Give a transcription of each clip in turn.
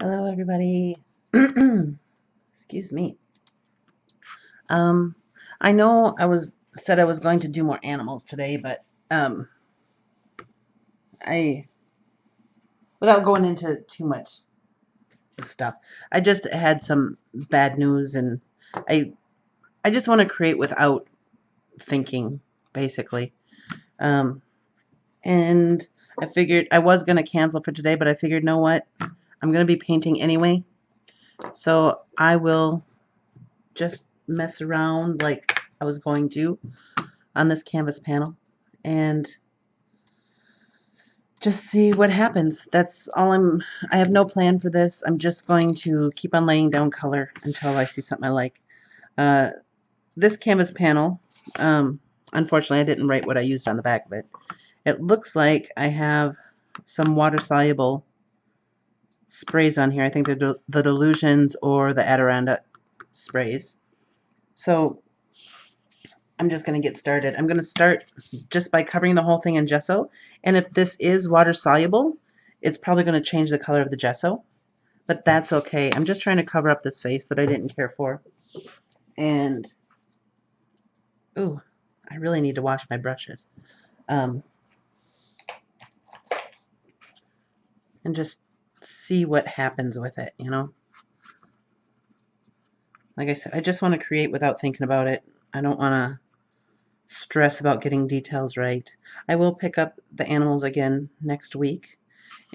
Hello, everybody. Excuse me. I know said I was going to do more animals today, but I without going into too much stuff, I just had some bad news, and I I just want to create without thinking, basically. Um, and I figured I was going to cancel for today, but I figured, know what? I'm going to be painting anyway, so I will just mess around like I was going to on this canvas panel and just see what happens. That's all I have no plan for this. I'm just going to keep on laying down color until I see something I like. Uh, this canvas panel, unfortunately I didn't write what I used on the back of it. It looks like I have some water-soluble sprays on here. I think they're the Delusions or the Adirondack sprays. So I'm just going to get started. I'm going to start just by covering the whole thing in gesso. And if this is water soluble, it's probably going to change the color of the gesso. But that's okay. I'm just trying to cover up this face that I didn't care for. And, ooh, I really need to wash my brushes. And just see what happens with it, you know? Like I said, I just want to create without thinking about it. I don't want to stress about getting details right. I will pick up the animals again next week.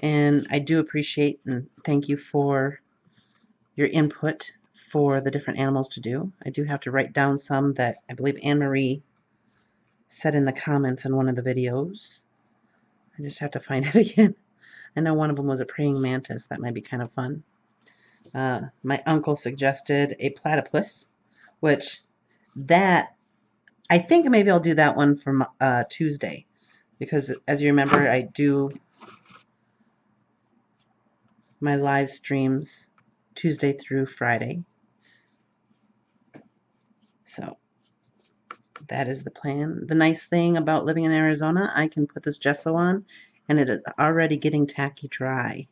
And I do appreciate and thank you for your input for the different animals to do. I do have to write down some that I believe Anne-Marie said in the comments in one of the videos. I just have to find it again. I know one of them was a praying mantis. That might be kind of fun. My uncle suggested a platypus, which that, I think maybe I'll do that one for Tuesday. Because as you remember, I do my live streams Tuesday through Friday. So that is the plan. The nice thing about living in Arizona, I can put this gesso on and it is already getting tacky dry.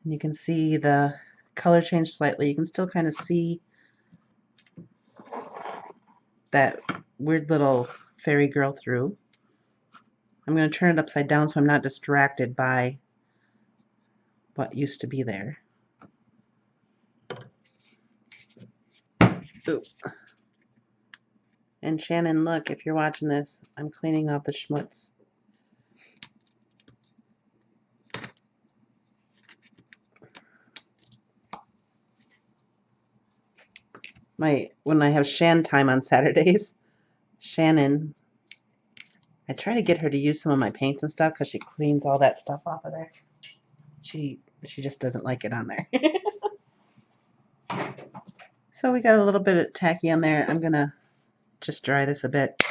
And you can see the color change slightly. You can still kind of see that weird little fairy girl through. I'm going to turn it upside down so I'm not distracted by what used to be there. Ooh. And Shannon, look, if you're watching this, I'm cleaning off the schmutz. When I have Shantime on Saturdays, Shannon, I try to get her to use some of my paints and stuff because she cleans all that stuff off of there. She just doesn't like it on there. So we got a little bit of tacky on there. I'm gonna just dry this a bit.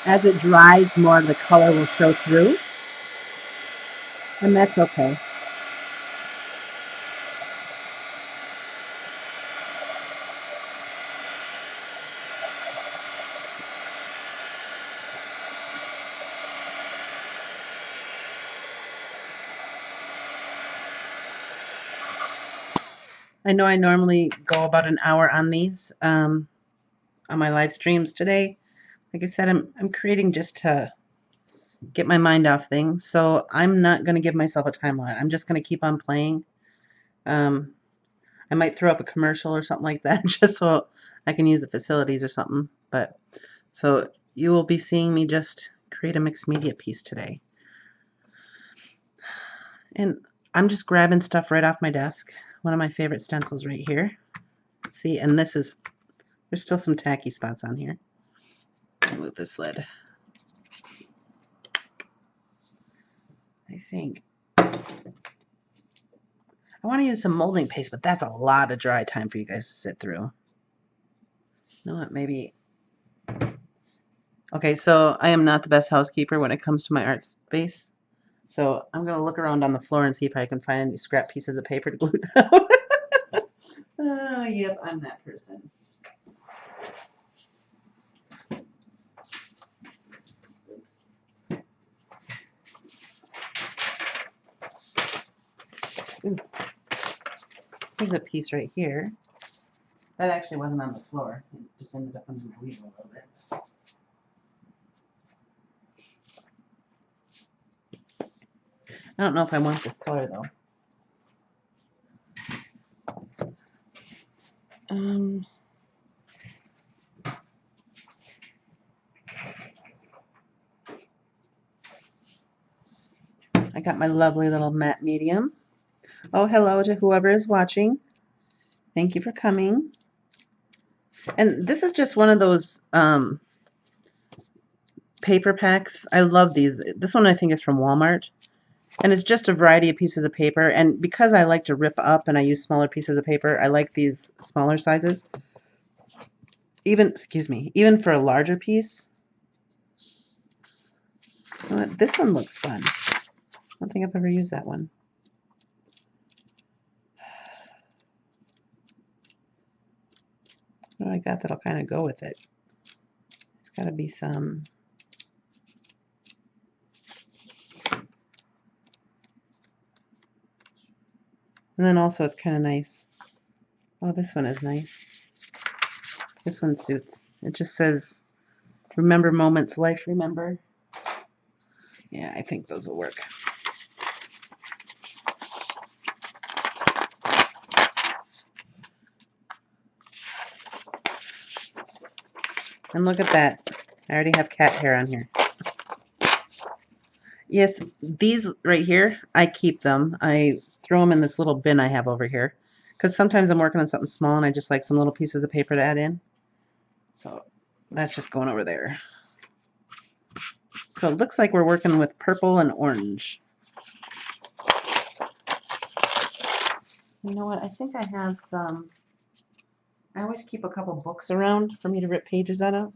As it dries, more of the color will show through, and that's okay. I know I normally go about an hour on these on my live streams today. Like I said, I'm creating just to get my mind off things, so I'm not going to give myself a time limit. I'm just going to keep on playing. I might throw up a commercial or something like that just so I can use the facilities or something. But so you will be seeing me just create a mixed media piece today. And I'm just grabbing stuff right off my desk. One of my favorite stencils right here. See, and there's still some tacky spots on here. Move this lid. I think I want to use some molding paste, but that's a lot of dry time for you guys to sit through. You know what, maybe. Okay, so I am not the best housekeeper when it comes to my art space. So I'm going to look around on the floor and see if I can find any scrap pieces of paper to glue down. Oh, yep, I'm that person. Oops. Ooh, here's a piece right here. That actually wasn't on the floor. It just ended up under my wheel a little bit. I don't know if I want this color though. I got my lovely little matte medium. Oh, hello to whoever is watching. Thank you for coming. And this is just one of those paper packs. I love these. This one I think is from Walmart. And it's just a variety of pieces of paper. And because I like to rip up and I use smaller pieces of paper, I like these smaller sizes. Even, excuse me, even for a larger piece. This one looks fun. I don't think I've ever used that one. What do I got that'll kind of go with it? There's got to be some. And then also it's kind of nice. Oh, this one is nice. This one suits. It just says, remember moments, life remember. Yeah, I think those will work. And look at that. I already have cat hair on here. Yes, these right here, I keep them. I throw them in this little bin I have over here. Because sometimes I'm working on something small and I just like some little pieces of paper to add in. So that's just going over there. So it looks like we're working with purple and orange. You know what? I think I have some. I always keep a couple books around for me to rip pages out of.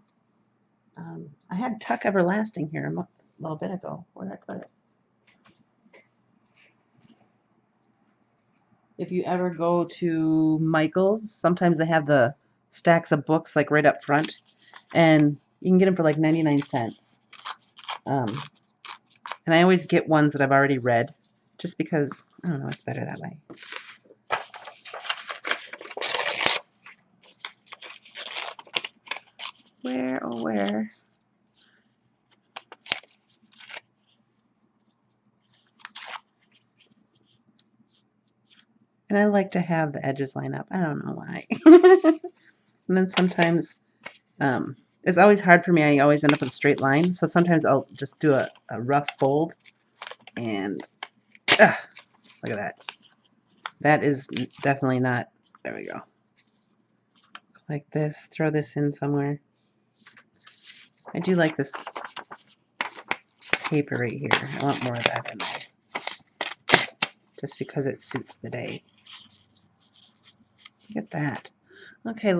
I had Tuck Everlasting here a little bit ago. Where did I put it? If you ever go to Michael's, sometimes they have the stacks of books like right up front, and you can get them for like 99 cents. And I always get ones that I've already read, just because, I don't know, it's better that way. Where, oh where? And I like to have the edges line up. I don't know why. And then sometimes, it's always hard for me. I always end up with a straight line. So sometimes I'll just do a rough fold. And, look at that. That is definitely not, there we go. Like this, throw this in somewhere. I do like this paper right here. I want more of that in there. Just because it suits the day. Look at that. Okay, I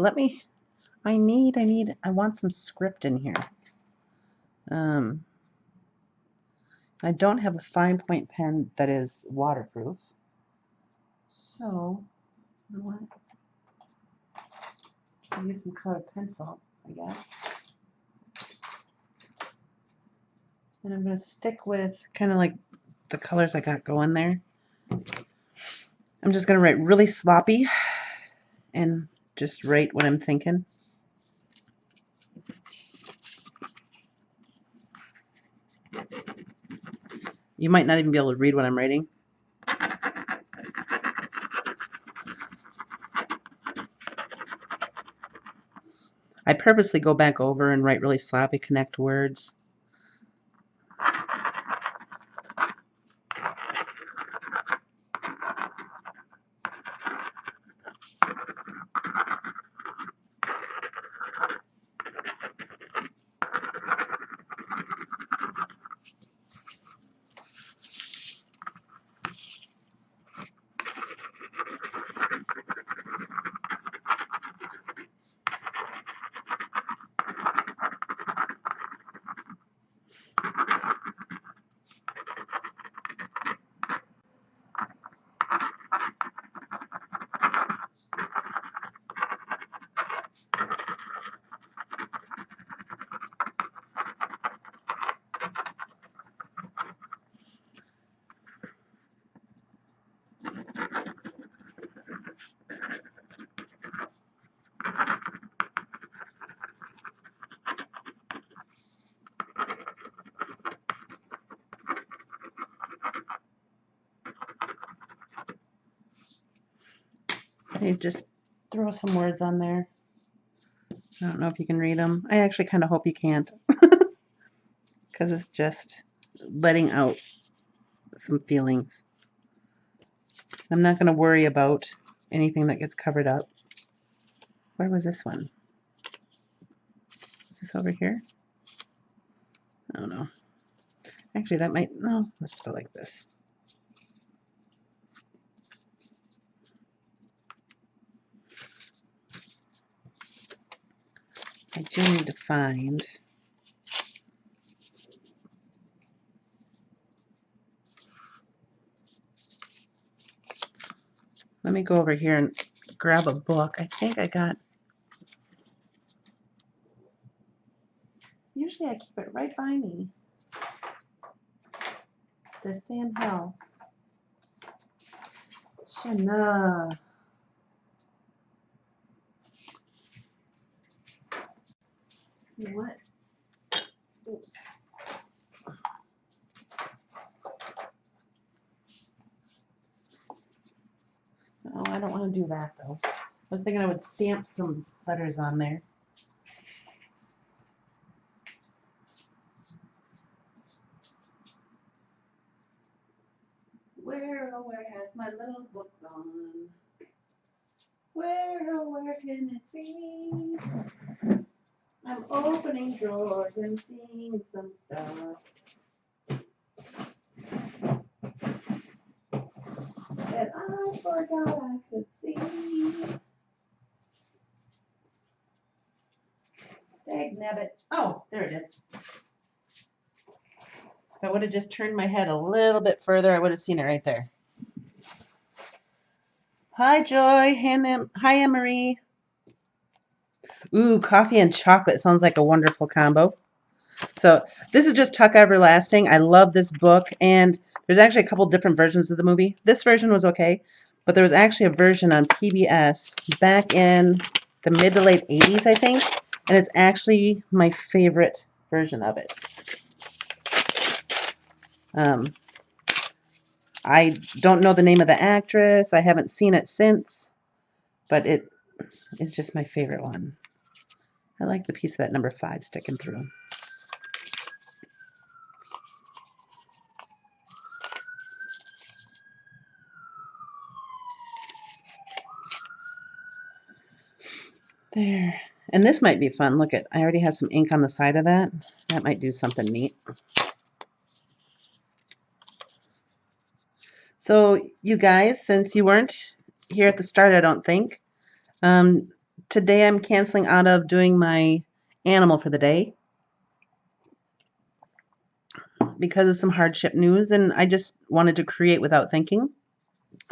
want some script in here. I don't have a fine point pen that is waterproof. So, you know what? I'll use some colored pencil, I guess. And I'm going to stick with kind of like the colors I got going there. I'm just going to write really sloppy and just write what I'm thinking. You might not even be able to read what I'm writing. I purposely go back over and write really sloppy, connect words. I just throw some words on there. I don't know if you can read them. I actually kind of hope you can't, because it's just letting out some feelings. I'm not going to worry about anything that gets covered up. Where was this one? Is this over here? I don't know. Actually, that might, no, let's do it like this. I do need to find, let me go over here and grab a book. I think I got, usually I keep it right by me. The Sam Hill. Shana. You know what? Oops. Oh, I don't want to do that though. I was thinking I would stamp some letters on there. Where, oh, where has my little book gone? Where, oh, where can it be? I'm opening drawers and seeing some stuff that I forgot I could see. Dag nabbit. Oh, there it is. If I would have just turned my head a little bit further, I would have seen it right there. Hi, Joy. Hi, Anne-Marie. Ooh, coffee and chocolate sounds like a wonderful combo. So this is just Tuck Everlasting. I love this book, and there's actually a couple different versions of the movie. This version was okay, but there was actually a version on PBS back in the mid to late 80s, I think, and it's actually my favorite version of it. I don't know the name of the actress. I haven't seen it since, but it is just my favorite one. I like the piece of that number 5 sticking through. There. And this might be fun. Look at, I already have some ink on the side of that. That might do something neat. So you guys, since you weren't here at the start, I don't think, today I'm canceling out of doing my animal for the day because of some hardship news, and I just wanted to create without thinking.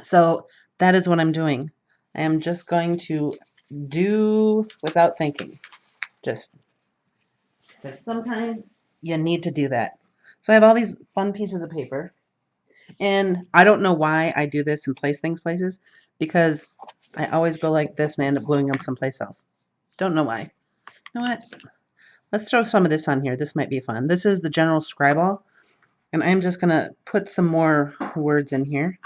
So that is what I'm doing. I am just going to do without thinking. Just because sometimes you need to do that. So I have all these fun pieces of paper. And I don't know why I do this and place things places, because I always go like this and I end up gluing them someplace else. Don't know why. You know what? Let's throw some of this on here. This might be fun. This is the General Scriball, and I'm just going to put some more words in here.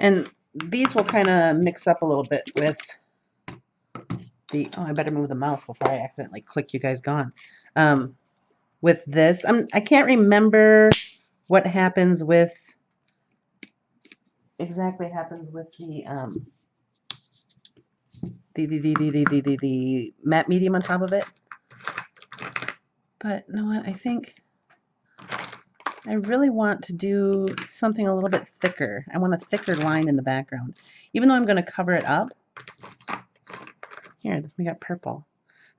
And these will kind of mix up a little bit with the, oh, I better move the mouse before I accidentally click you guys gone. With this, I can't remember what happens with, exactly happens with the matte medium on top of it. But you know what, I think I really want to do something a little bit thicker. I want a thicker line in the background. Even though I'm going to cover it up. Here, we got purple.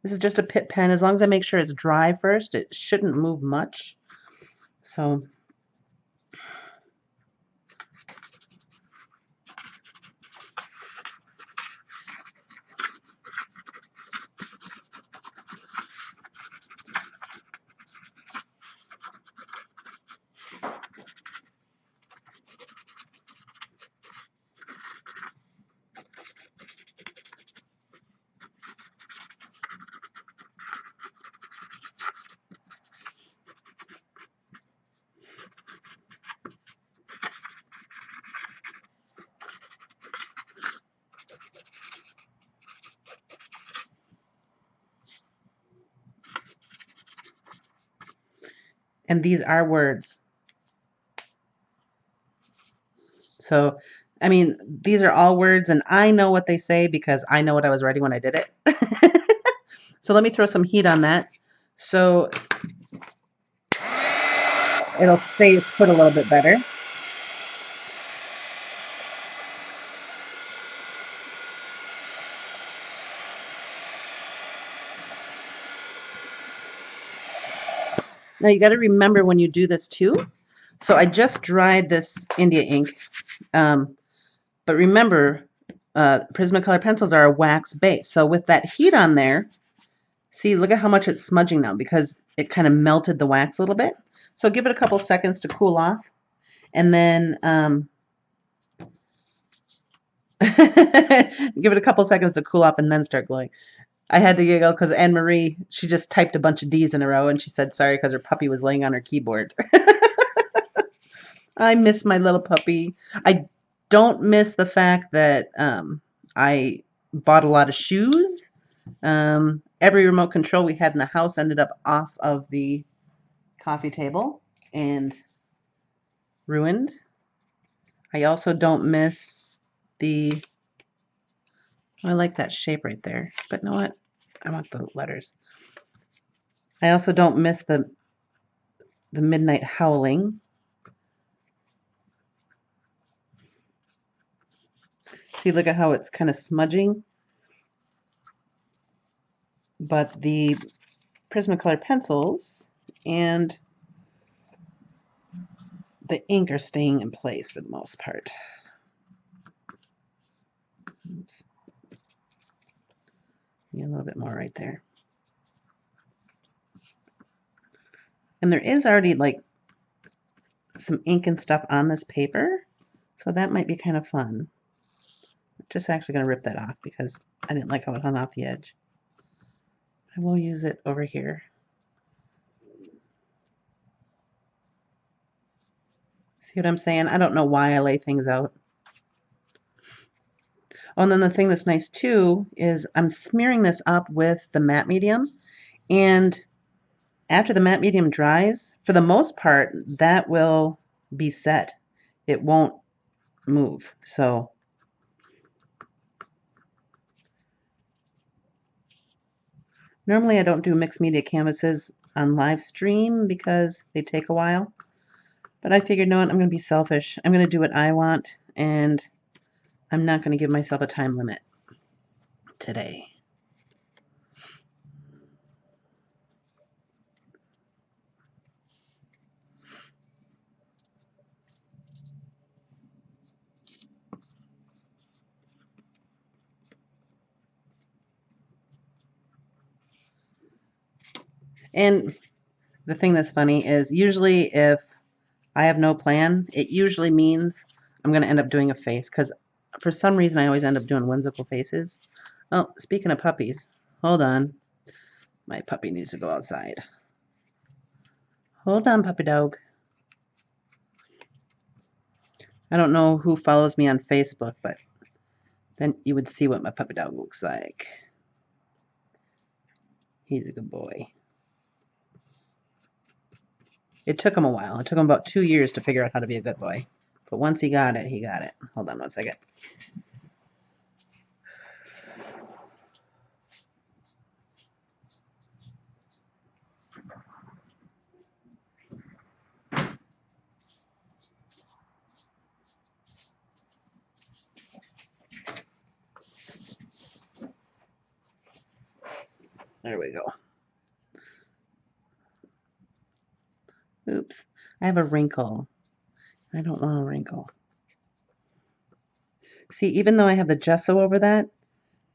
This is just a Pitt pen. As long as I make sure it's dry first, it shouldn't move much. So And these are words. So, I mean, these are all words, and I know what they say because I know what I was writing when I did it. So let me throw some heat on that so it'll stay put a little bit better. Now you got to remember when you do this too. So I just dried this India ink, but remember, Prismacolor pencils are a wax base. So with that heat on there, see, look at how much it's smudging now because it kind of melted the wax a little bit. So give it a couple seconds to cool off, and then give it a couple seconds to cool off, and then start gluing. I had to giggle because Anne Marie, she just typed a bunch of D's in a row, and she said sorry because her puppy was laying on her keyboard. I miss my little puppy. I don't miss the fact that I bought a lot of shoes. Every remote control we had in the house ended up off of the coffee table and ruined. I also don't miss the, I like that shape right there, but you know what? I want the letters. I also don't miss the midnight howling. See, look at how it's kind of smudging. But the Prismacolor pencils and the ink are staying in place for the most part. Oops. Yeah, a little bit more right there. And there is already like some ink and stuff on this paper, so that might be kind of fun. I'm just actually going to rip that off because I didn't like how it hung off the edge. I will use it over here. See what I'm saying? I don't know why I lay things out. Oh, and then the thing that's nice too is I'm smearing this up with the matte medium, and after the matte medium dries, for the most part, that will be set. It won't move. So normally I don't do mixed media canvases on live stream because they take a while. But I figured, no, I'm going to be selfish. I'm going to do what I want, and I'm not going to give myself a time limit today. And the thing that's funny is usually if I have no plan, it usually means I'm going to end up doing a face because for some reason I always end up doing whimsical faces. Oh, speaking of puppies, hold on. My puppy needs to go outside. Hold on, puppy dog. I don't know who follows me on Facebook, but then you would see what my puppy dog looks like. He's a good boy. It took him a while. It took him about 2 years to figure out how to be a good boy. But once he got it, he got it. Hold on one second. There we go. Oops. I have a wrinkle. I don't want a wrinkle. See, even though I have the gesso over that,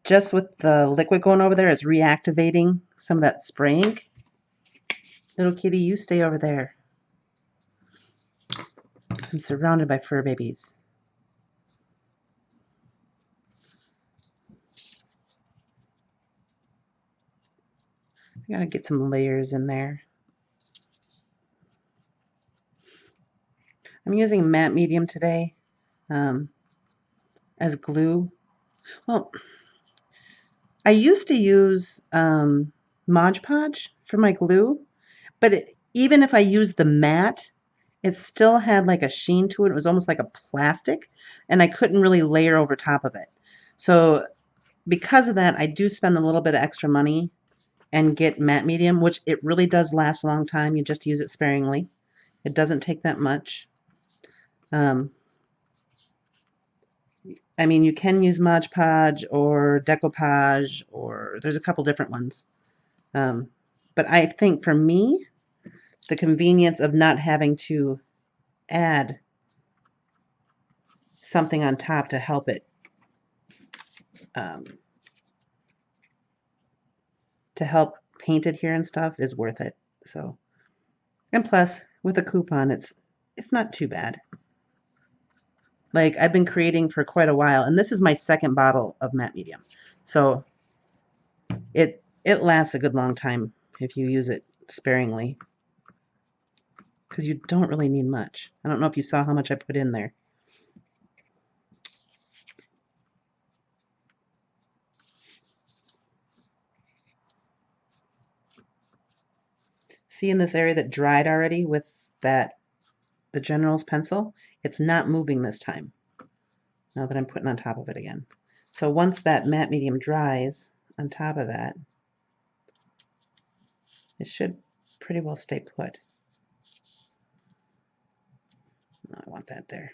just with the liquid going over there, it's reactivating some of that spray ink. Little kitty, you stay over there. I'm surrounded by fur babies. I gotta get some layers in there. I'm using matte medium today as glue. Well, I used to use Mod Podge for my glue, but even if I used the matte, it still had like a sheen to it. It was almost like a plastic, and I couldn't really layer over top of it. So because of that, I do spend a little bit of extra money and get matte medium, which it really does last a long time. You just use it sparingly. It doesn't take that much. I mean, you can use Mod Podge or Decoupage, or there's a couple different ones. But I think for me, the convenience of not having to add something on top to help it um, to help paint it here and stuff is worth it. So, and plus with a coupon, it's not too bad. Like I've been creating for quite a while, and this is my second bottle of matte medium, so it lasts a good long time if you use it sparingly, because you don't really need much. I don't know if you saw how much I put in there. See in this area that dried already with the General's pencil? It's not moving this time, now that I'm putting on top of it again. So once that matte medium dries on top of that, it should pretty well stay put. No, I want that there.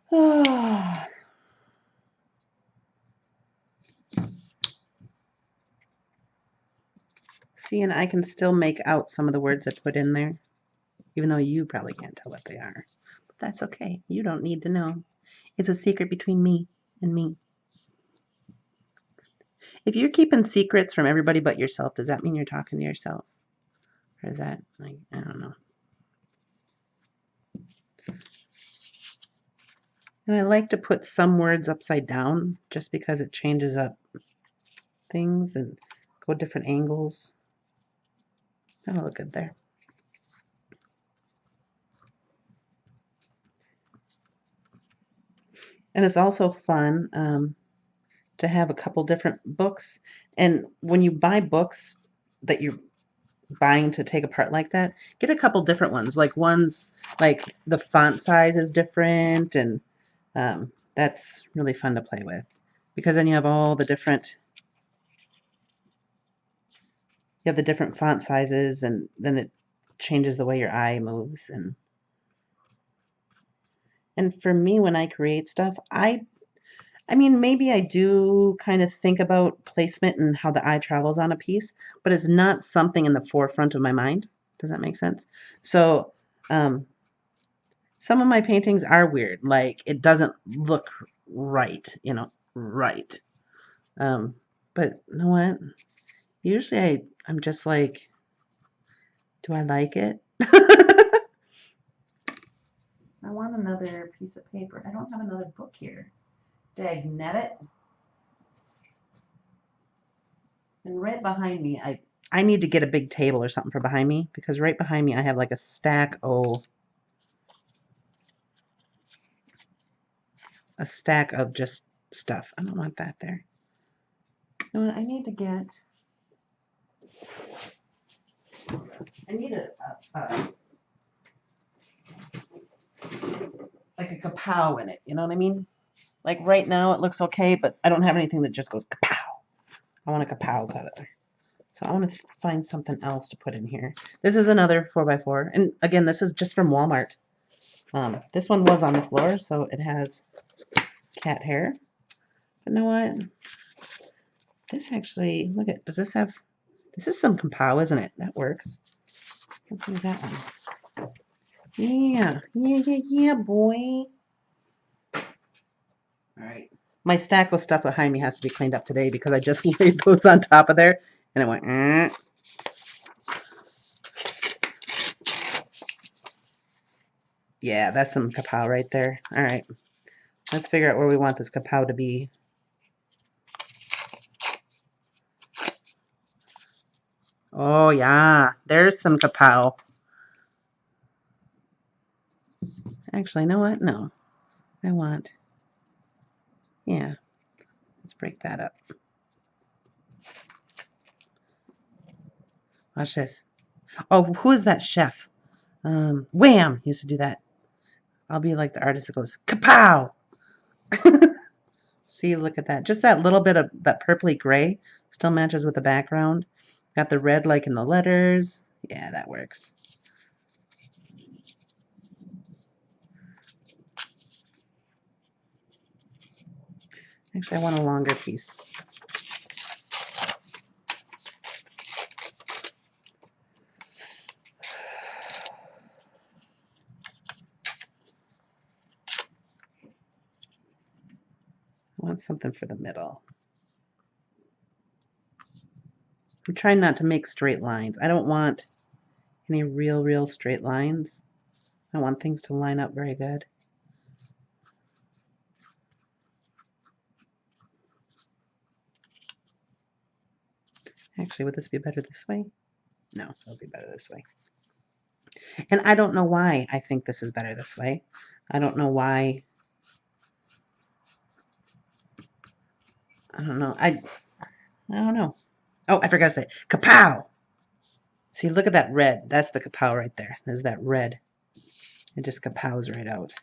Oh. See, and I can still make out some of the words I put in there, even though you probably can't tell what they are. But that's okay. You don't need to know. It's a secret between me and me. If you're keeping secrets from everybody but yourself, does that mean you're talking to yourself? Or is that, like, I don't know. And I like to put some words upside down just because it changes up things and go different angles. That'll look good there. And it's also fun to have a couple different books. And when you buy books that you're buying to take apart like that, get a couple different ones. Like ones, like the font size is different, and that's really fun to play with, because then you have all the different, you have the different font sizes, and then it changes the way your eye moves. And for me, when I create stuff, I mean, maybe I do kind of think about placement and how the eye travels on a piece, but it's not something in the forefront of my mind. Does that make sense? So, some of my paintings are weird. Like it doesn't look right, right. But you know what? Usually I'm just like, do I like it? I want another piece of paper. I don't have another book here. Dagnabbit. And right behind me, I need to get a big table or something for behind me, because right behind me I have like a stack of just stuff. I don't want that there. You know what? I need a like a kapow in it. You know what I mean? Like right now it looks okay, but I don't have anything that just goes kapow. I want a kapow color. So I want to find something else to put in here. This is another 4x4. And again, this is just from Walmart. This one was on the floor, so it has cat hair. But you know what? This actually, look at, this is some kapow, isn't it? That works. Let's use that one. Yeah, boy. All right. My stack of stuff behind me has to be cleaned up today because I just laid those on top of there and it went, Yeah, that's some kapow right there. All right. Let's figure out where we want this kapow to be. Oh, yeah. There's some kapow. Actually, you know what? No. I want, yeah, let's break that up. Watch this. Oh, who is that chef? Wham! He used to do that. I'll be like the artist that goes, kapow! See, look at that. Just that little bit of that purpley gray still matches with the background. Got the red like in the letters. Yeah, that works. Actually, I want a longer piece. I want something for the middle. I'm trying not to make straight lines. I don't want any real straight lines. I want things to line up very good. Actually, would this be better this way? No, it'll be better this way. And I don't know why I think this is better this way. I don't know why. I don't know. I don't know. Oh, I forgot to say kapow. See, look at that red. That's the kapow right there. There's that red. It just kapows right out.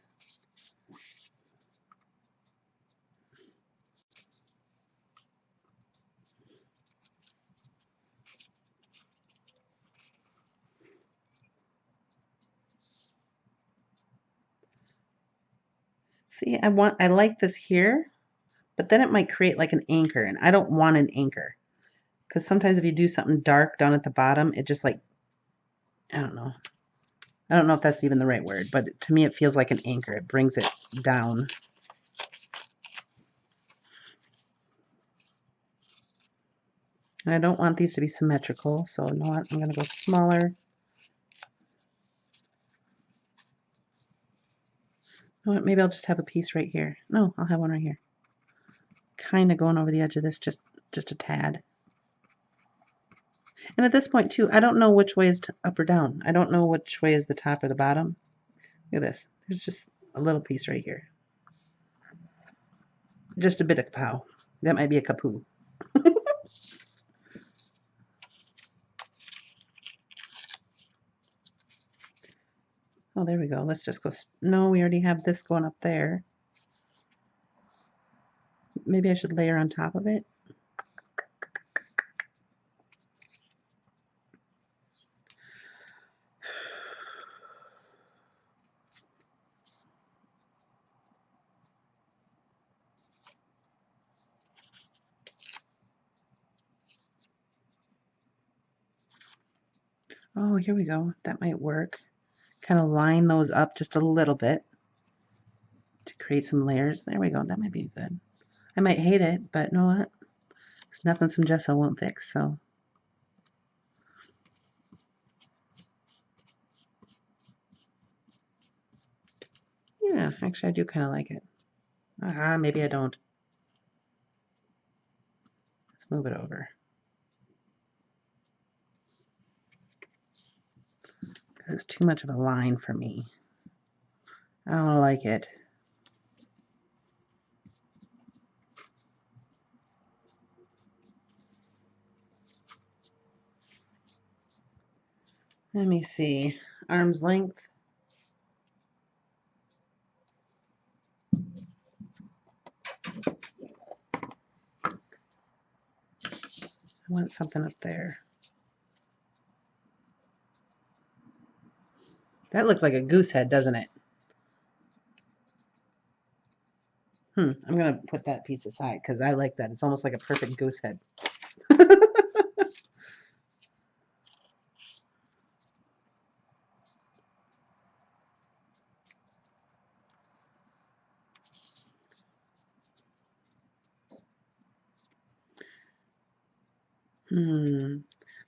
See, I like this here, but then it might create like an anchor, and I don't want an anchor. Because sometimes if you do something dark down at the bottom, it just like, I don't know. I don't know if that's even the right word, but to me it feels like an anchor. It brings it down. And I don't want these to be symmetrical, so you know what? I'm going to go smaller. You know what? Maybe I'll just have a piece right here. No, I'll have one right here. Kind of going over the edge of this just a tad. And at this point too, I don't know which way is up or down. I don't know which way is the top or the bottom. Look at this. There's just a little piece right here. Just a bit of kapow. That might be a kapoo. Oh, there we go. Let's just go. No, we already have this going up there. Maybe I should layer on top of it. Oh, here we go. That might work. Kind of line those up just a little bit to create some layers. There we go. That might be good. I might hate it, but you know what? It's nothing some gesso won't fix, so. Yeah, actually I do kind of like it. Maybe I don't. Let's move it over. Because it's too much of a line for me. I don't like it. Let me see. Arm's length. I want something up there. That looks like a goose head, doesn't it? I'm going to put that piece aside because I like that. It's almost like a perfect goose head.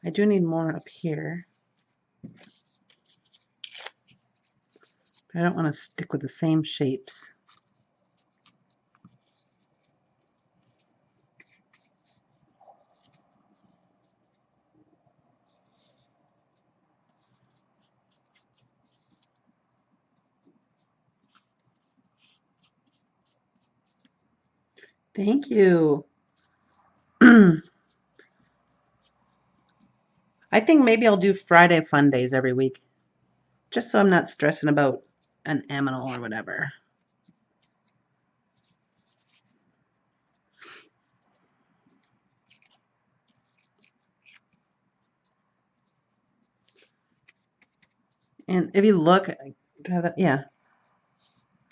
I do need more up here. But I don't want to stick with the same shapes. Thank you. I think maybe I'll do Friday fun days every week, just so I'm not stressing about an aminal or whatever. And if you look, do I have that? Yeah.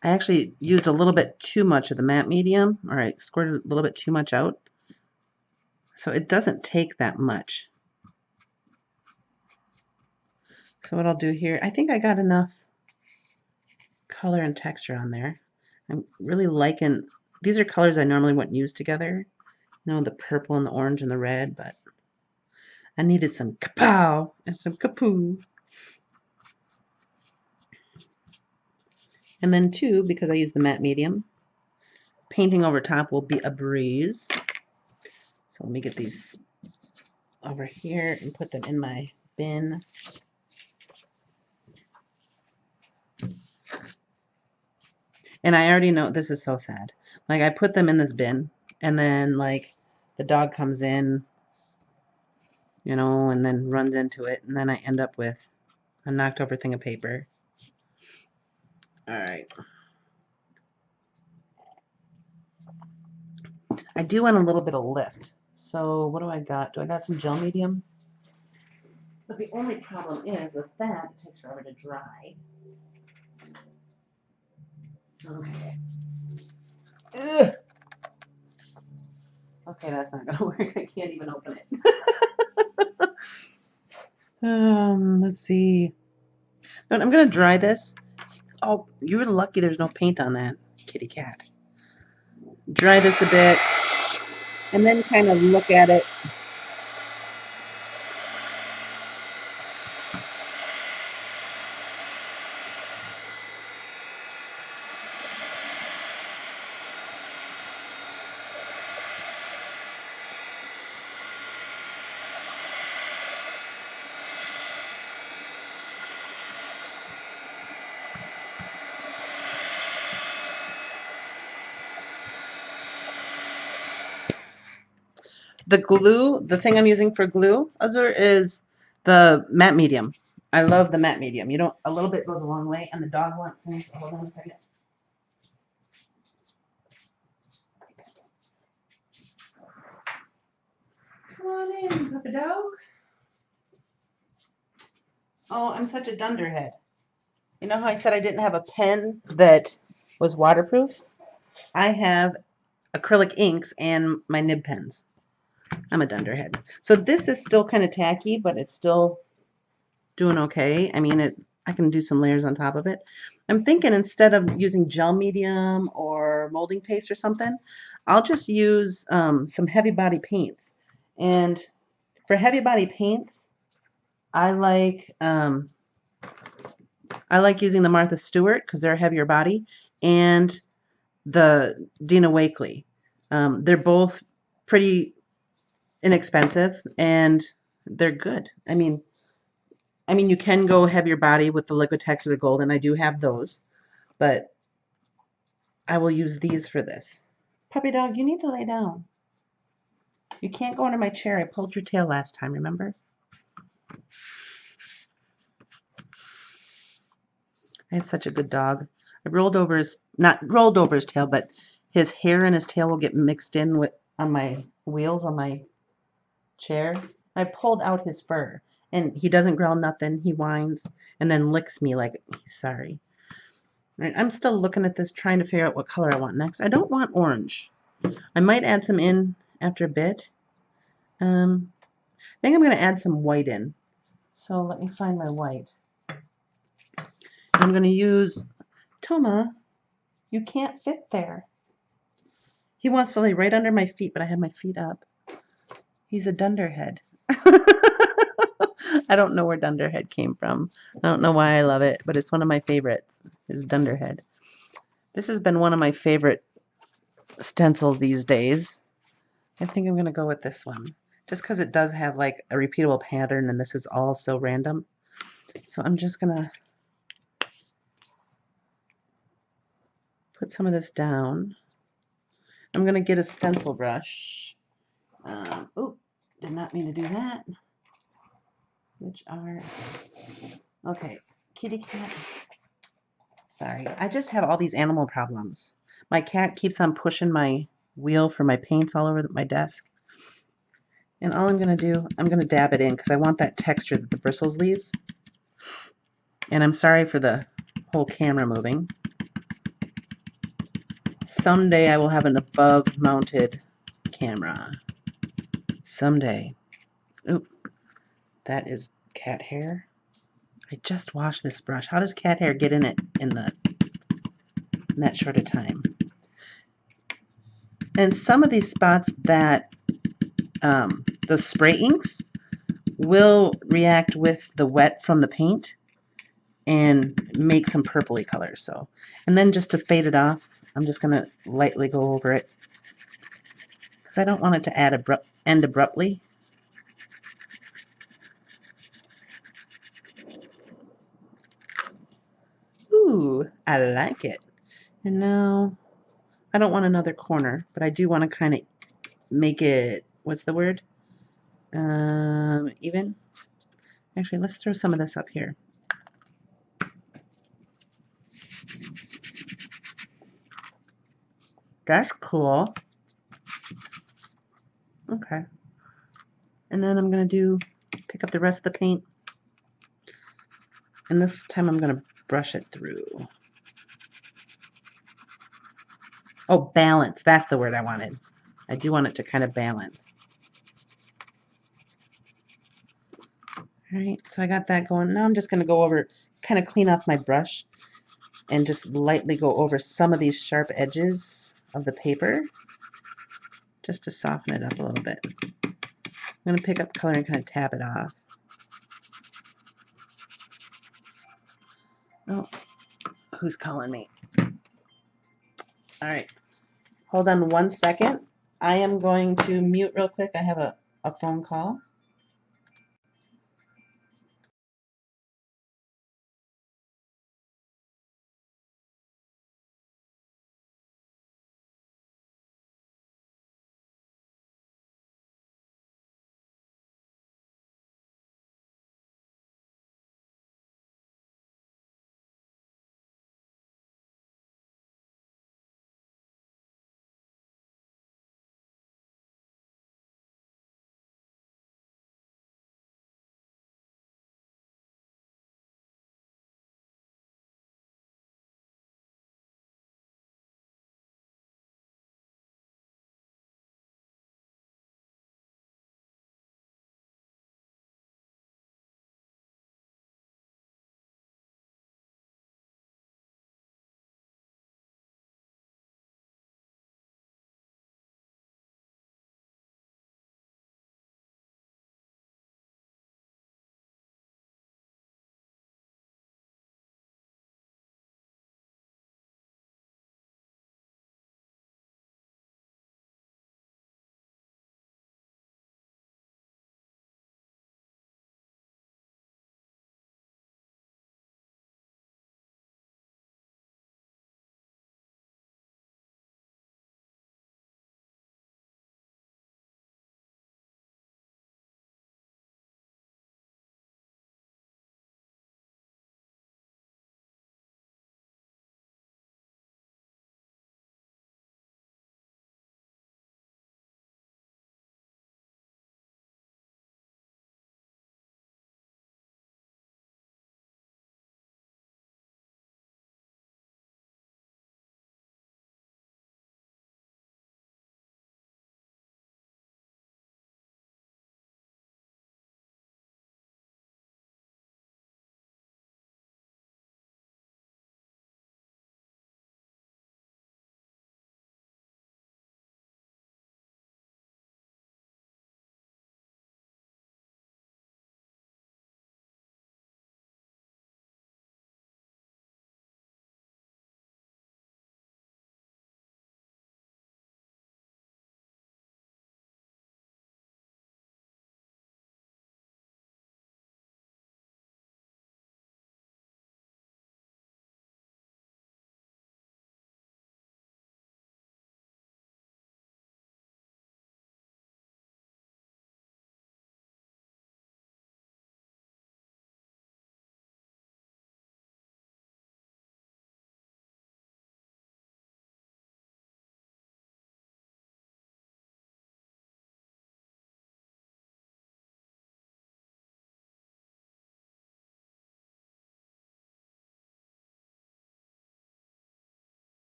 I actually used a little bit too much of the matte medium, or I squirted a little bit too much out. So it doesn't take that much. So what I'll do here, I think I got enough color and texture on there. I'm really liking, these are colors I normally wouldn't use together. You know, the purple and the orange and the red, but I needed some kapow and some kapoo. And then too, because I use the matte medium, painting over top will be a breeze. So let me get these over here and put them in my bin. And I already know this is so sad. Like I put them in this bin and then like the dog comes in, you know, and then runs into it. And then I end up with a knocked over thing of paper. All right. I do want a little bit of lift. So what do I got? Do I got some gel medium? But the only problem is with that, it takes forever to dry. Okay. Ugh. Okay, that's not gonna work. I can't even open it. Let's see. No, I'm gonna dry this. Oh, you're lucky there's no paint on that, kitty cat. Dry this a bit, and then kind of look at it. The glue, the thing I'm using for glue, Azur, is the matte medium. I love the matte medium. You know, a little bit goes a long way, and the dog wants things. Hold on a second. Come on in, puppy dog. Oh, I'm such a dunderhead. You know how I said I didn't have a pen that was waterproof? I have acrylic inks and my nib pens. I'm a dunderhead. So this is still kind of tacky, but it's still doing okay. I mean, I can do some layers on top of it. I'm thinking instead of using gel medium or molding paste or something, I'll just use some heavy body paints. And for heavy body paints, I like using the Martha Stewart because they're a heavier body, and the Dina Wakley. They're both pretty inexpensive and they're good. I mean, you can go heavier body with the Liquitex or the gold, and I do have those, but I will use these for this. Puppy dog, you need to lay down. You can't go under my chair. I pulled your tail last time, remember? I have such a good dog. I rolled over his, not rolled over his tail, but his hair and his tail will get mixed in with on my wheels on my chair. I pulled out his fur, and he doesn't growl nothing. He whines and then licks me like he's sorry. Right, I'm still looking at this, trying to figure out what color I want next. I don't want orange. I might add some in after a bit. I think I'm going to add some white in. So let me find my white. I'm going to use Toma. You can't fit there. He wants to lay right under my feet, but I have my feet up. He's a dunderhead. I don't know where dunderhead came from. I don't know why I love it, but it's one of my favorites, is dunderhead. This has been one of my favorite stencils these days. I think I'm going to go with this one, just because it does have like a repeatable pattern, and this is all so random. So I'm just going to put some of this down. I'm going to get a stencil brush. Oh, did not mean to do that. Which are, okay, kitty cat. Sorry, I just have all these animal problems. My cat keeps on pushing my wheel for my paints all over my desk. And all I'm going to do, I'm going to dab it in because I want that texture that the bristles leave. And I'm sorry for the whole camera moving. Someday I will have an above-mounted camera. Someday. Oop, that is cat hair. I just washed this brush. How does cat hair get in it in that short a time? And some of these spots that the spray inks will react with the wet from the paint and make some purpley colors. So, and then just to fade it off, I'm just going to lightly go over it because I don't want it to end abruptly. Ooh, I like it. And now I don't want another corner, but I do want to kind of make it, what's the word? Even. Actually, let's throw some of this up here. That's cool. Okay. And then I'm going to pick up the rest of the paint. And this time I'm going to brush it through. Oh, balance. That's the word I wanted. I do want it to kind of balance. All right, so I got that going. Now I'm just going to go over, kind of clean off my brush and just lightly go over some of these sharp edges of the paper just to soften it up a little bit. I'm going to pick up color and kind of tap it off. Oh, who's calling me? All right, hold on 1 second. I am going to mute real quick. I have a phone call.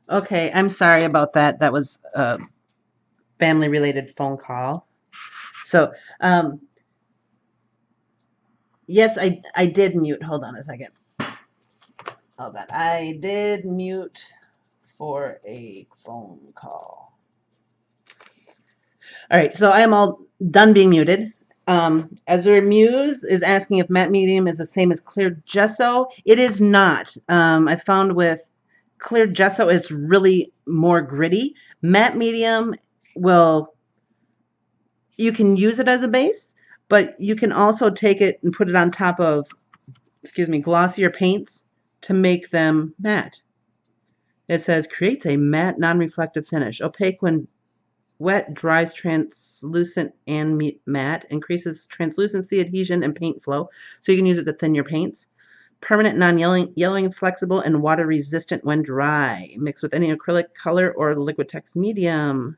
Okay, I'm sorry about that. That was a family-related phone call. So, yes, I did mute. Hold on a second. Hold on. I did mute for a phone call. All right, so I am all done being muted. Azure Muse is asking if matte medium is the same as clear gesso. It is not. I found with clear gesso, it's really more gritty. Matte medium will, you can use it as a base, but you can also take it and put it on top of, excuse me, glossier paints to make them matte. It says creates a matte, non-reflective finish, opaque when wet, dries translucent and matte, increases translucency, adhesion, and paint flow. So you can use it to thin your paints. Permanent, non-yellowing, flexible, and water resistant when dry. Mix with any acrylic color or liquid text medium.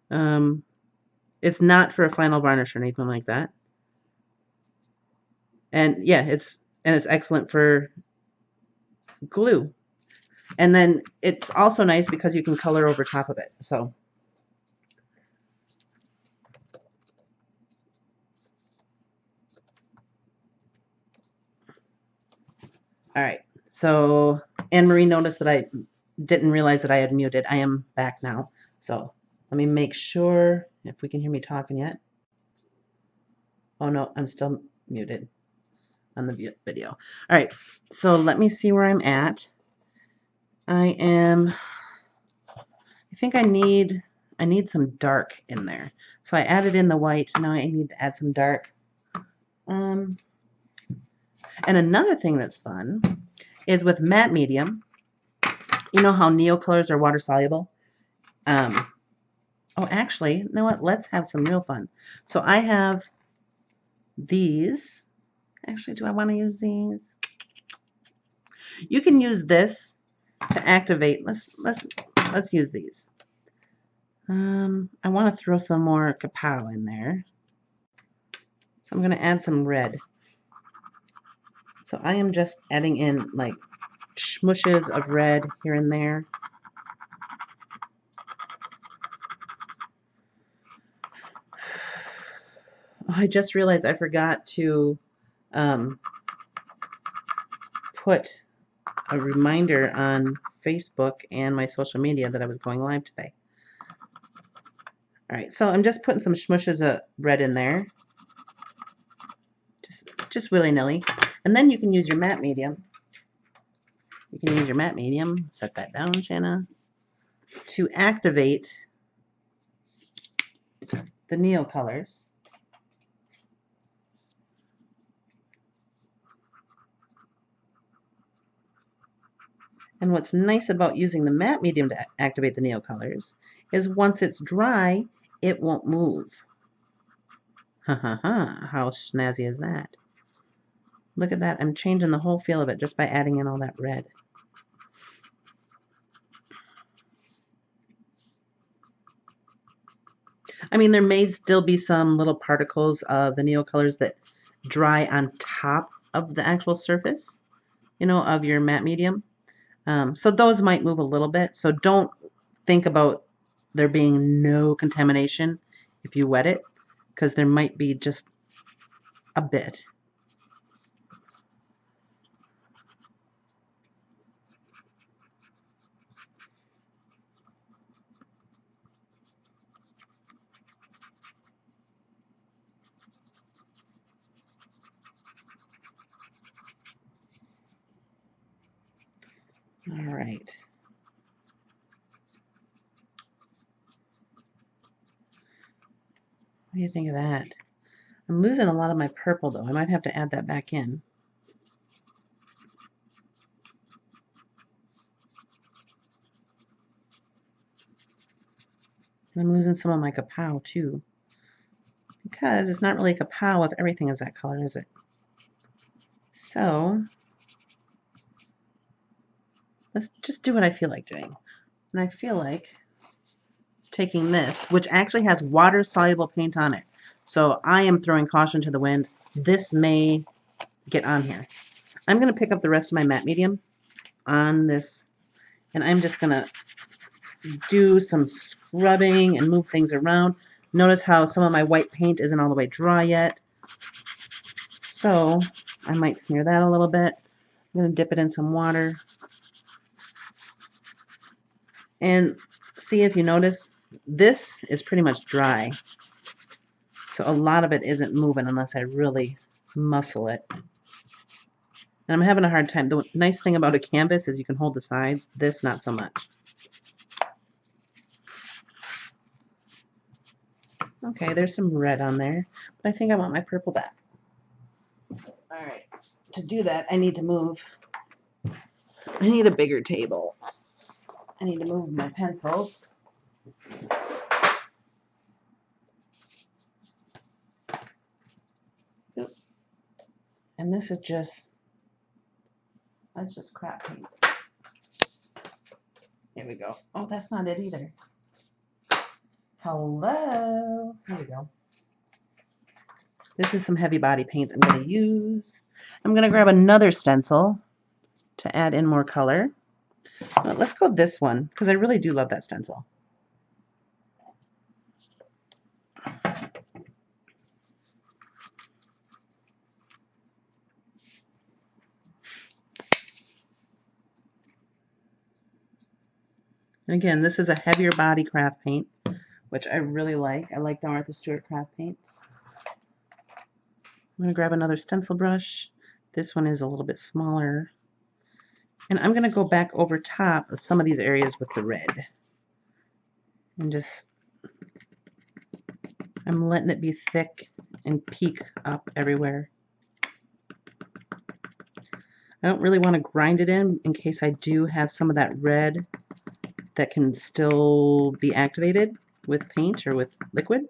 It's not for a final varnish or anything like that. And yeah, it's excellent for glue. And then it's also nice because you can color over top of it. So all right. So Anne Marie noticed that I didn't realize that I had muted. I am back now. So let me make sure if we can hear me talking yet. Oh no, I'm still muted on the video. All right. So let me see where I'm at. I think I need some dark in there. So I added in the white. Now I need to add some dark. And another thing that's fun is with matte medium. You know how Neo colors are water soluble? Oh, actually, you know what? Let's have some real fun. So I have these. Actually, do I want to use these? You can use this to activate. Let's use these. I want to throw some more kapow in there. So I'm going to add some red. So I am just adding in like smushes of red here and there. Oh, I just realized I forgot to put a reminder on Facebook and my social media that I was going live today. All right, so I'm just putting some smushes of red in there, just willy-nilly. And then you can use your matte medium. You can use your matte medium, set that down, Shana, to activate the Neo colors. And what's nice about using the matte medium to activate the Neo colors is once it's dry, it won't move. Ha ha ha, how snazzy is that? Look at that, I'm changing the whole feel of it just by adding in all that red. I mean, there may still be some little particles of the Neo colors that dry on top of the actual surface, you know, of your matte medium. So those might move a little bit. So don't think about there being no contamination if you wet it, because there might be just a bit. All right. What do you think of that? I'm losing a lot of my purple though. I might have to add that back in. And I'm losing some of my kapow too. Because it's not really a kapow if everything is that color, is it? So let's just do what I feel like doing. And I feel like taking this, which actually has water-soluble paint on it. So I am throwing caution to the wind. This may get on here. I'm going to pick up the rest of my matte medium on this And I'm just going to do some scrubbing and move things around. Notice how some of my white paint isn't all the way dry yet. So I might smear that a little bit. I'm going to dip it in some water. And see if you notice, this is pretty much dry. So a lot of it isn't moving unless I really muscle it. And I'm having a hard time. The nice thing about a canvas is you can hold the sides. This, not so much. Okay, there's some red on there, but I think I want my purple back. All right, to do that, I need to move. I need a bigger table. I need to move my pencils. Oops. And this is just, that's just crap paint. Here we go. Oh, that's not it either. Hello. Here we go. This is some heavy body paint I'm going to use. I'm going to grab another stencil to add in more color. Let's go this one because I really do love that stencil. And again, this is a heavier body craft paint, which I really like. I like the Martha Stewart craft paints. I'm going to grab another stencil brush. This one is a little bit smaller. And I'm going to go back over top of some of these areas with the red. And just, I'm letting it be thick and peek up everywhere. I don't really want to grind it in case I do have some of that red that can still be activated with paint or with liquid.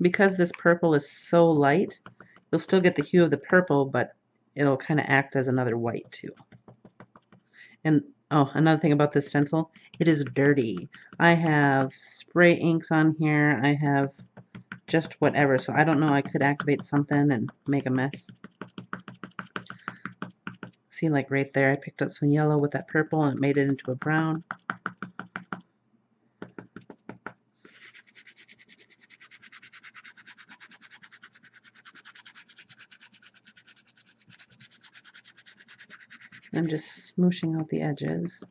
Because this purple is so light, you'll still get the hue of the purple, but it'll kind of act as another white too. And oh, another thing about this stencil, it is dirty. I have spray inks on here. I have just whatever, so I don't know, I could activate something and make a mess. See, like right there, I picked up some yellow with that purple and it made it into a brown. I'm just smooshing out the edges.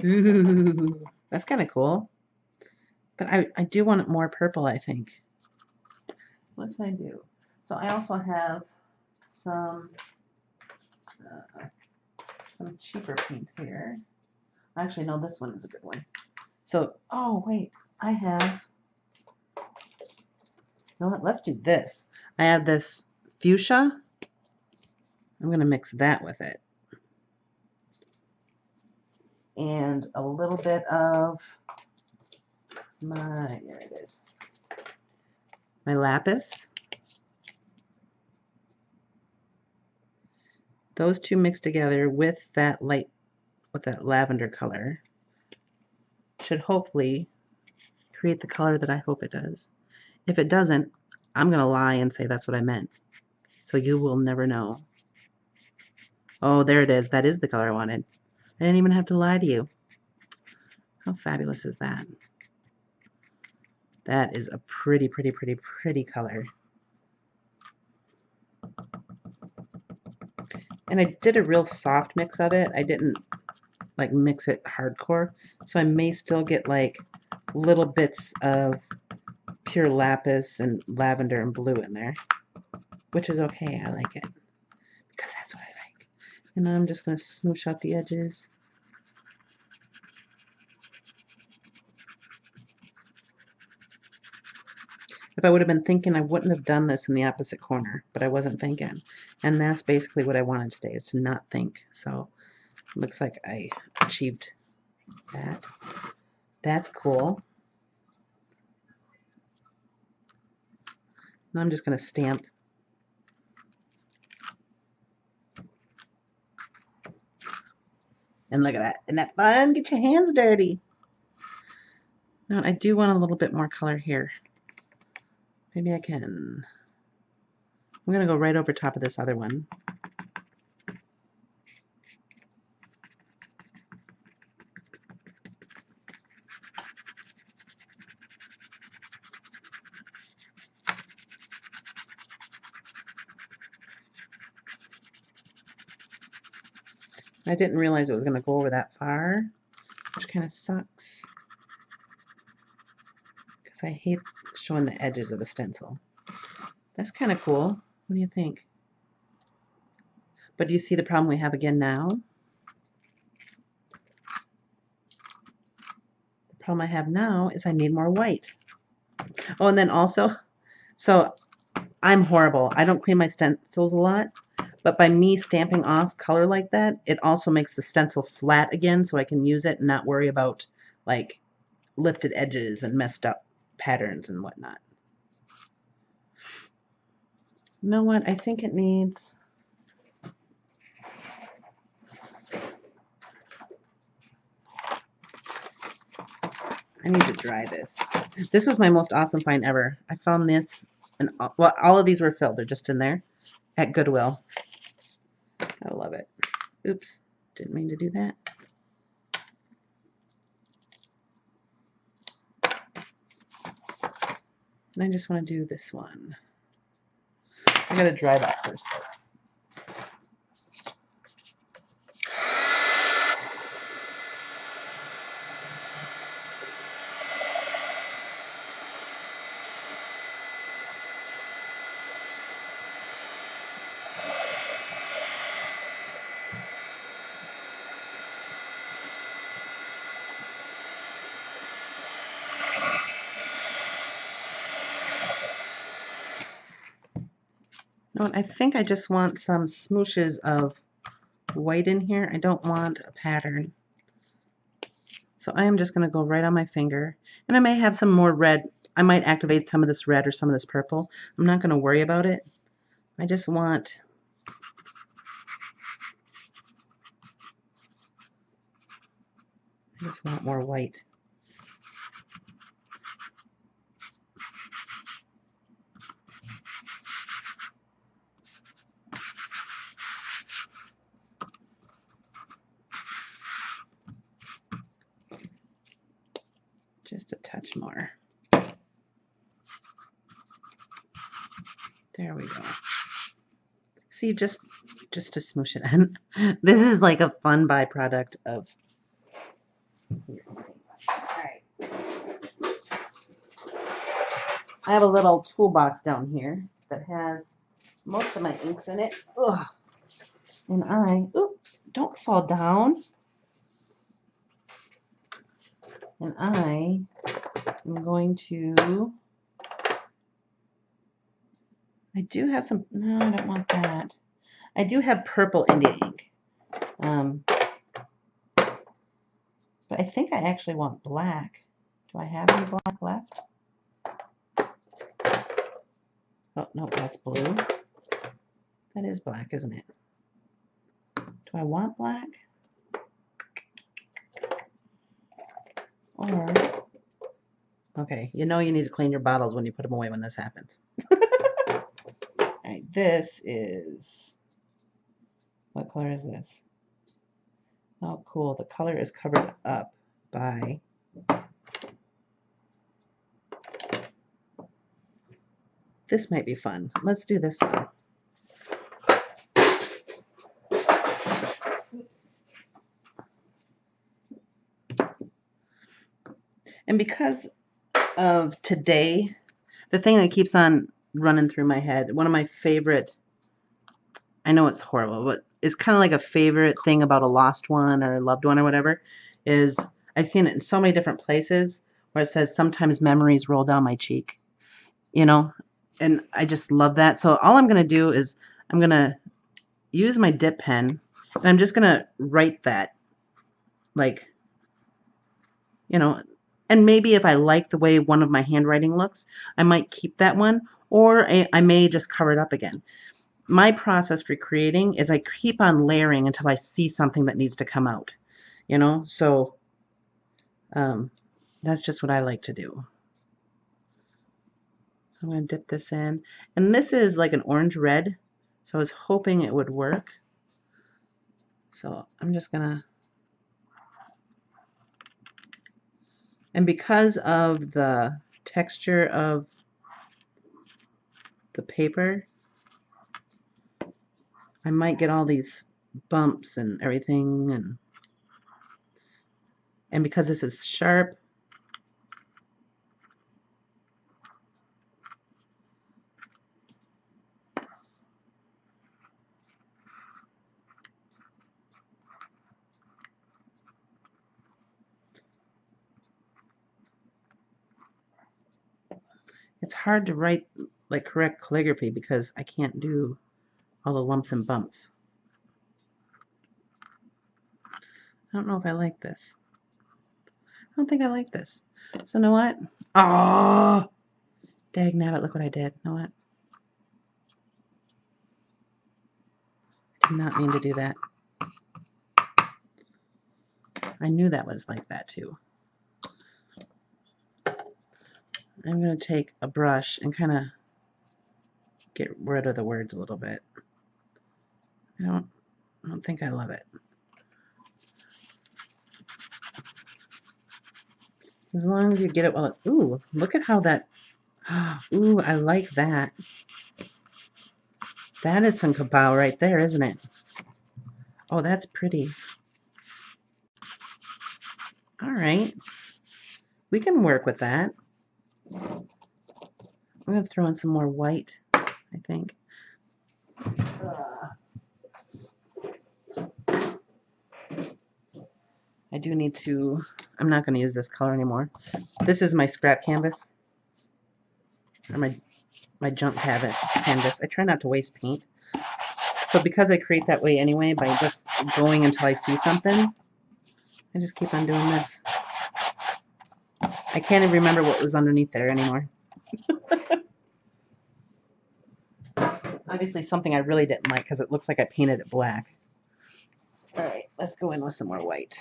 Ooh, that's kind of cool. But I do want it more purple, I think. What can I do? So I also have some cheaper paints here. Actually, no, this one is a good one. So, oh wait, I have, you know what, let's do this. I have this fuchsia. I'm going to mix that with it. And a little bit of my, there it is, my lapis. Those two mixed together with that light, with that lavender color, should hopefully create the color that I hope it does. If it doesn't, I'm going to lie and say that's what I meant. So you will never know. Oh, there it is. That is the color I wanted. I didn't even have to lie to you. How fabulous is that? That is a pretty, pretty, pretty, pretty color. And I did a real soft mix of it. I didn't like mix it hardcore. So I may still get like little bits of pure lapis and lavender and blue in there, which is okay. I like it because that's what I like. And now I'm just going to smoosh out the edges. If I would have been thinking, I wouldn't have done this in the opposite corner, but I wasn't thinking. And that's basically what I wanted today, is to not think. So it looks like I achieved that. That's cool. Now I'm just going to stamp. And look at that. Isn't that fun? Get your hands dirty. Now, I do want a little bit more color here. Maybe I can. I'm going to go right over top of this other one. I didn't realize it was going to go over that far, which kind of sucks because I hate showing the edges of a stencil. That's kind of cool. What do you think? But do you see the problem we have again now? The problem I have now is I need more white. Oh, and then also, so I'm horrible. I don't clean my stencils a lot, but by me stamping off color like that, it also makes the stencil flat again so I can use it and not worry about like lifted edges and messed up patterns and whatnot. You know what? I think it needs... I need to dry this. This was my most awesome find ever. I found this, and well, all of these were filled. They're just in there at Goodwill. I love it. Oops, didn't mean to do that. And I just want to do this one. I gotta dry that first though. No, I think I just want some smooshes of white in here. I don't want a pattern. So I am just going to go right on my finger. And I may have some more red. I might activate some of this red or some of this purple. I'm not going to worry about it. I just want... more white. Just a touch more. There we go. See, just to smoosh it in. This is like a fun byproduct of... Alright. I have a little toolbox down here that has most of my inks in it. Ugh. And oop, don't fall down. And I am going to... I do have some... No, I don't want that. I do have purple India ink. But I think I actually want black. Do I have any black left? Oh, no, that's blue. That is black, isn't it? Do I want black? Or... Okay, you know you need to clean your bottles when you put them away when this happens. Alright, this is... What color is this? Oh, cool. The color is covered up by... This might be fun. Let's do this one. Oops. And because of today, the thing that keeps on running through my head, one of my favorite... I know it's horrible, but it's kind of like a favorite thing about a lost one or a loved one or whatever, is I've seen it in so many different places where it says, sometimes memories roll down my cheek, you know, and I just love that. So all I'm going to do is I'm going to use my dip pen and I'm just going to write that, like, you know, and maybe if I like the way one of my handwriting looks, I might keep that one, or I may just cover it up again. My process for creating is I keep on layering until I see something that needs to come out. you know? So that's just what I like to do. So I'm going to dip this in. And this is like an orange red, so I was hoping it would work. So I'm just going to... And because of the texture of the paper, I might get all these bumps and everything, and because this is sharp, it's hard to write like correct calligraphy because I can't do all the lumps and bumps. I don't know if I like this. I don't think I like this. So you know what? Oh, dag nabbit, look what I did. You know what? I did not mean to do that. I knew that was like that too. I'm going to take a brush and kind of get rid of the words a little bit. I don't think I love it. As long as you get it well. Ooh, look at how that... Ooh, I like that. That is some kapow right there, isn't it? Oh, that's pretty. All right. We can work with that. I'm going to throw in some more white, I think. I do need to... I'm not going to use this color anymore. This is my scrap canvas. Or my junk canvas. I try not to waste paint. So because I create that way anyway, by just going until I see something, I just keep on doing this. I can't even remember what was underneath there anymore. Obviously something I really didn't like because it looks like I painted it black. All right, let's go in with some more white.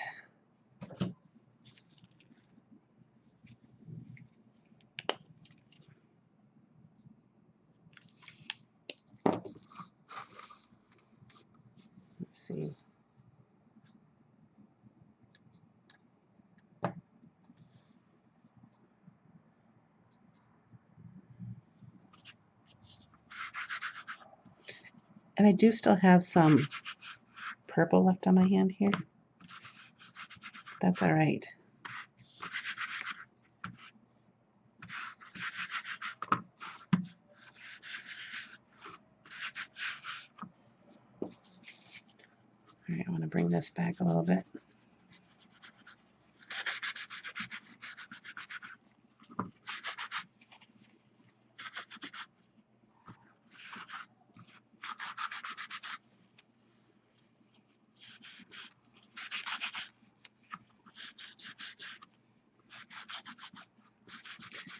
Let's see. And I do still have some purple left on my hand here. That's all right. All right, I want to bring this back a little bit.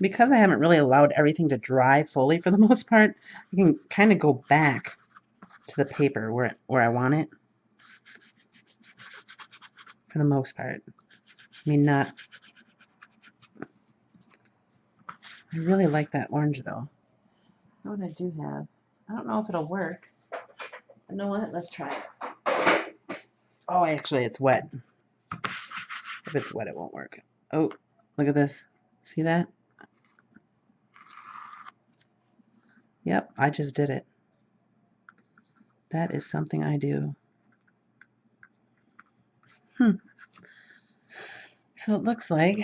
Because I haven't really allowed everything to dry fully for the most part, I can kind of go back to the paper where I want it for the most part. I mean, not... I really like that orange though. You know what I do have? I don't know if it'll work. You know what? Let's try it. Oh, actually, it's wet. If it's wet, it won't work. Oh, look at this. See that? Yep, I just did it. That is something I do. So it looks like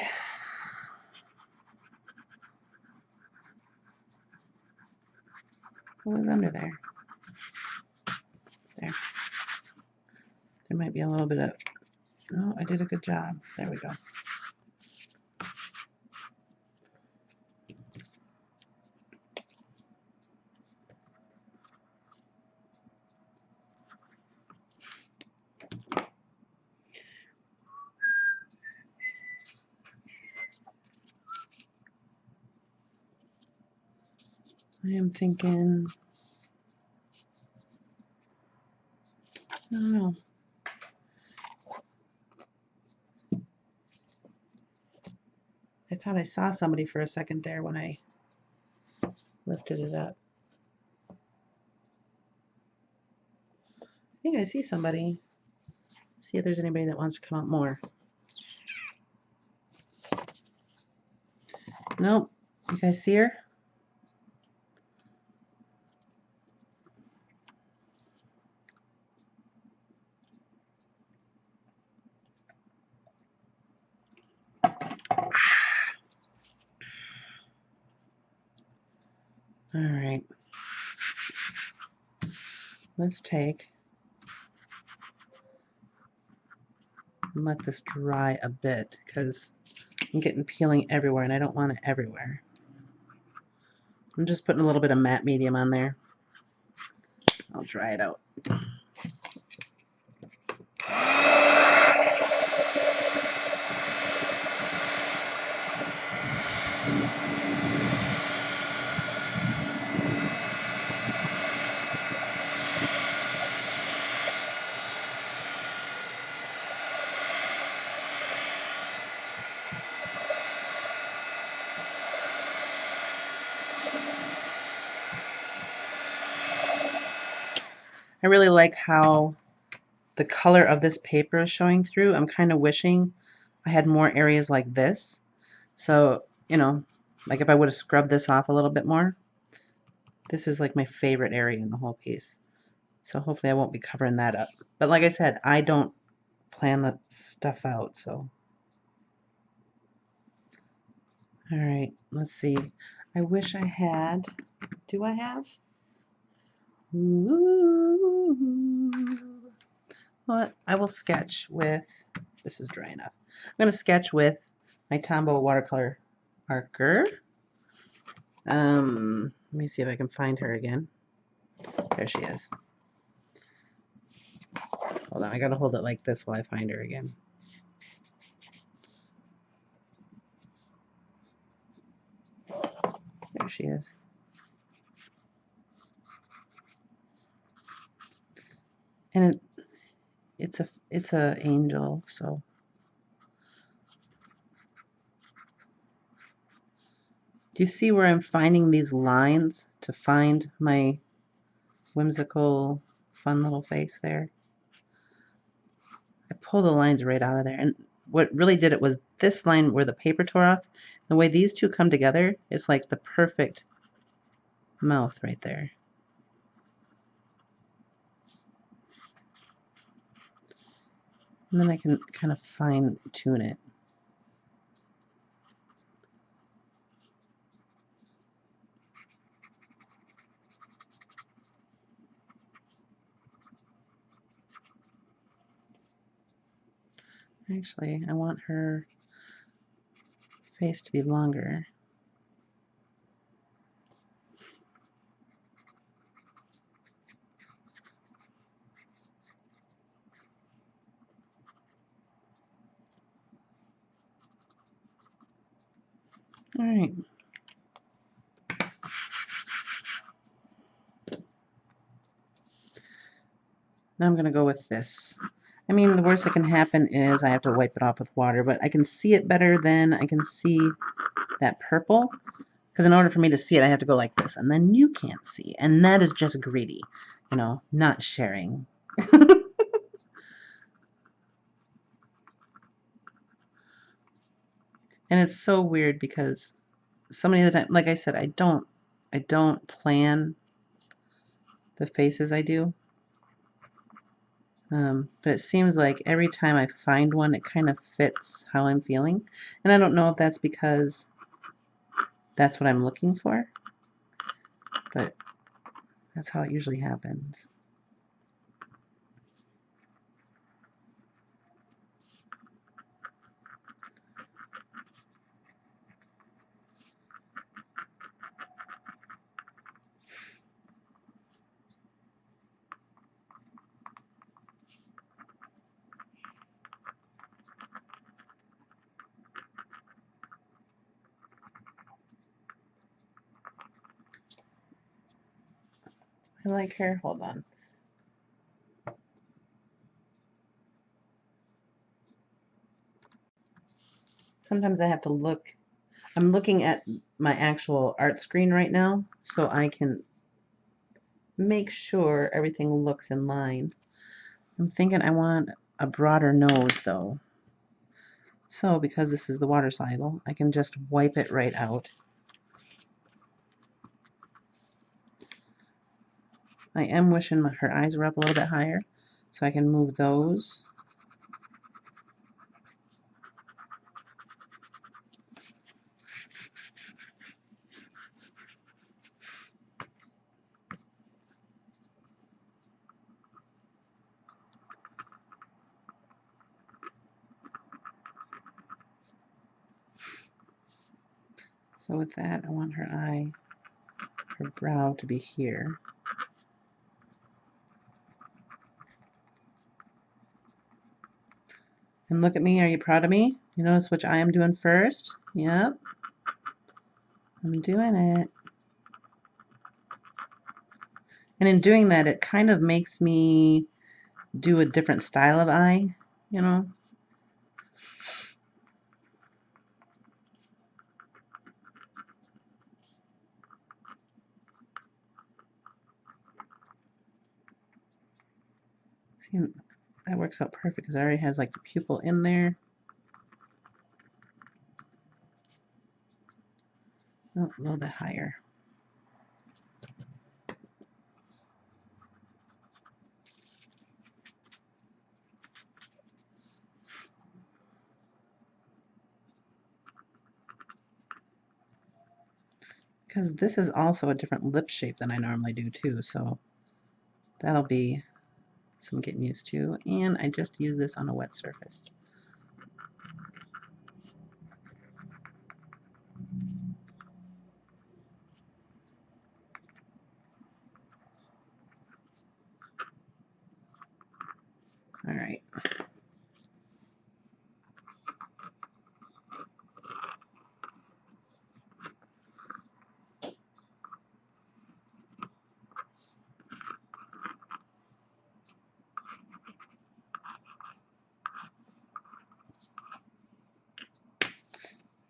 what was under there? There. There might be a little bit of... No, I did a good job. There we go. I am thinking... I don't know. I thought I saw somebody for a second there when I lifted it up. I think I see somebody. Let's see if there's anybody that wants to come out more. Nope. You guys see her? All right. Let's take and let this dry a bit because I'm getting peeling everywhere and I don't want it everywhere. I'm just putting a little bit of matte medium on there. I'll dry it out. I really like how the color of this paper is showing through. I'm kind of wishing I had more areas like this. So, you know, like if I would have scrubbed this off a little bit more, this is like my favorite area in the whole piece. So hopefully I won't be covering that up. But like I said, I don't plan that stuff out, so. All right, let's see. I wish I had, do I have? Ooh. What? I will sketch with, this is dry enough. I'm going to sketch with my Tombow watercolor marker. Let me see if I can find her again. There she is. Hold on, I gotta hold it like this while I find her again. There she is. And it's a angel, so. Do you see where I'm finding these lines to find my whimsical, fun little face there? I pull the lines right out of there. And what really did it was this line where the paper tore off. The way these two come together, it's like the perfect mouth right there. And then I can kind of fine tune it. Actually, I want her face to be longer. All right. Now I'm going to go with this. I mean, the worst that can happen is I have to wipe it off with water, but I can see it better than I can see that purple. Because in order for me to see it, I have to go like this, and then you can't see. And that is just greedy, you know, not sharing. And it's so weird because so many of the time, like I said, I don't plan the faces I do. But it seems like every time I find one, it kind of fits how I'm feeling. And I don't know if that's because that's what I'm looking for, but that's how it usually happens. I like her. Hold on. Sometimes I have to look I'm looking at my actual art screen right now so I can make sure everything looks in line. I'm thinking I want a broader nose though. So because this is the water soluble, I can just wipe it right out. I am wishing her eyes were up a little bit higher so I can move those. So with that, I want her brow to be here. And look at me, are you proud of me? You notice which eye I'm doing first? Yep, I'm doing it. And in doing that, it kind of makes me do a different style of eye, you know? See, that works out perfect because it already has like the pupil in there. Oh, a little bit higher. Because this is also a different lip shape than I normally do too, so that'll be some getting used to. And I just use this on a wet surface. All right.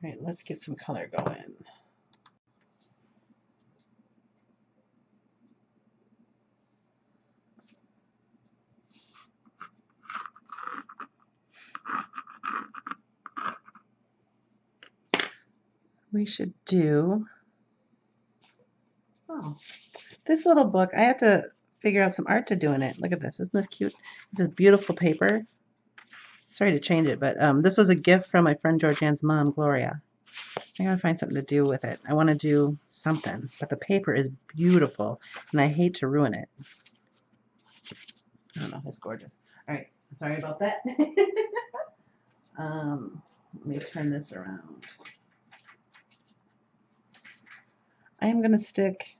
All right, let's get some color going. We should do, oh, this little book, I have to figure out some art to do in it. Look at this, isn't this cute? It's this beautiful paper. Sorry to change it, but this was a gift from my friend Georgianne's mom, Gloria. I gotta find something to do with it. I want to do something, but the paper is beautiful, and I hate to ruin it. I don't know, it's gorgeous. All right, sorry about that. Let me turn this around. I am gonna stick,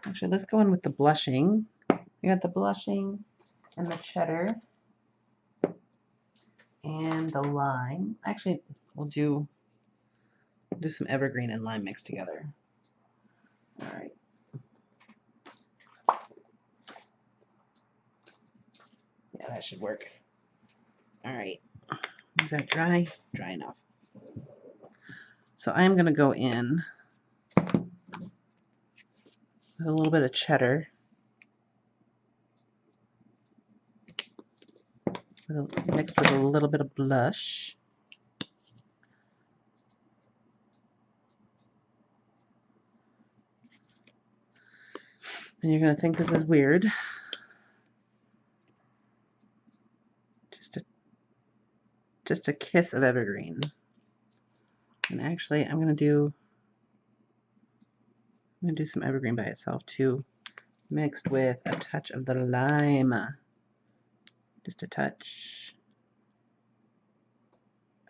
actually, let's go in with the blushing. We got the blushing and the cheddar and the lime. Actually, we'll do some evergreen and lime mixed together. All right. Yeah, that should work. All right. Is that dry? Dry enough. So I'm going to go in with a little bit of cheddar, mixed with a little bit of blush. And you're going to think this is weird. Just a kiss of evergreen. And actually, I'm going to do some evergreen by itself too, mixed with a touch of the lime. Just a touch.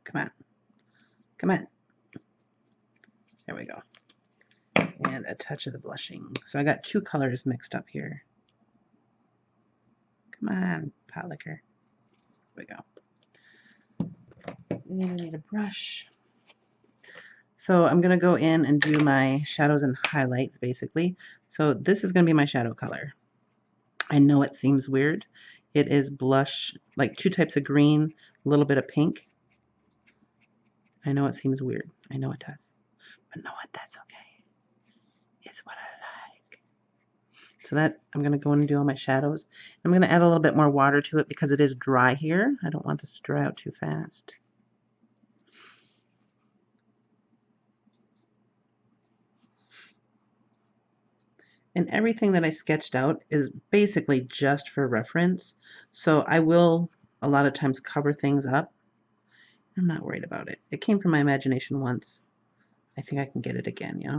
Come on. Come on. There we go. And a touch of the blushing. So I got two colors mixed up here. Come on, pot liquor. There we go. And I need a brush. So I'm going to go in and do my shadows and highlights, basically. So this is going to be my shadow color. I know it seems weird. It is blush, like two types of green, a little bit of pink. I know it seems weird. I know it does. But know what? That's okay. It's what I like. So that, I'm going to go in and do all my shadows. I'm going to add a little bit more water to it because it is dry here. I don't want this to dry out too fast. And everything that I sketched out is basically just for reference. So I will a lot of times cover things up. I'm not worried about it. It came from my imagination once. I think I can get it again, yeah.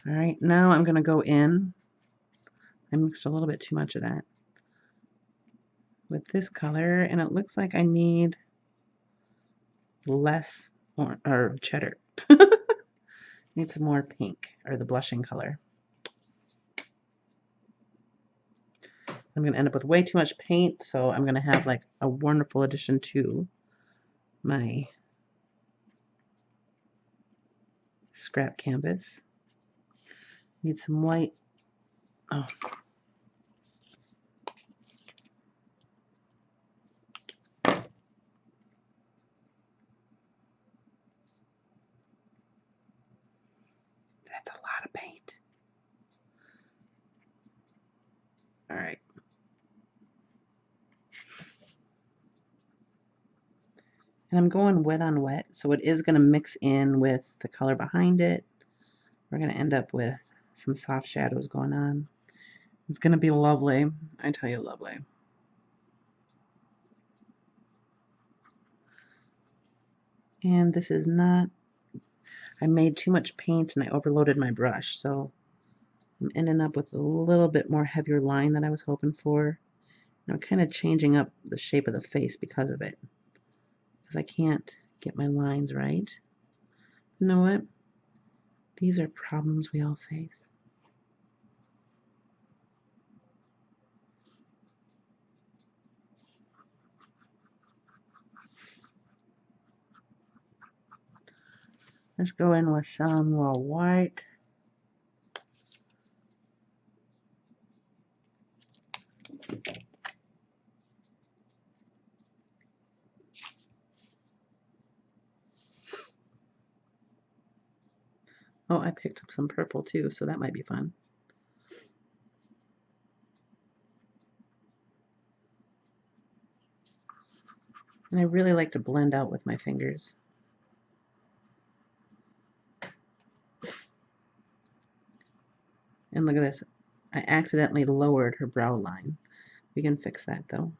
All right, now I'm going to go in. I mixed a little bit too much of that with this color, and it looks like I need less or cheddar. Need some more pink, or the blushing color. I'm going to end up with way too much paint, so I'm going to have like a wonderful addition to my scrap canvas. Need some white. Oh. That's a lot of paint. All right. And I'm going wet on wet, so it is going to mix in with the color behind it. We're going to end up with some soft shadows going on. It's going to be lovely. I tell you, lovely. And this is not, I made too much paint and I overloaded my brush, so I'm ending up with a little bit more heavier line than I was hoping for. And I'm kind of changing up the shape of the face because of it, because I can't get my lines right. You know what? These are problems we all face. Let's go in with some more white. Oh, I picked up some purple too, so that might be fun. And I really like to blend out with my fingers. And look at this. I accidentally lowered her brow line. We can fix that though.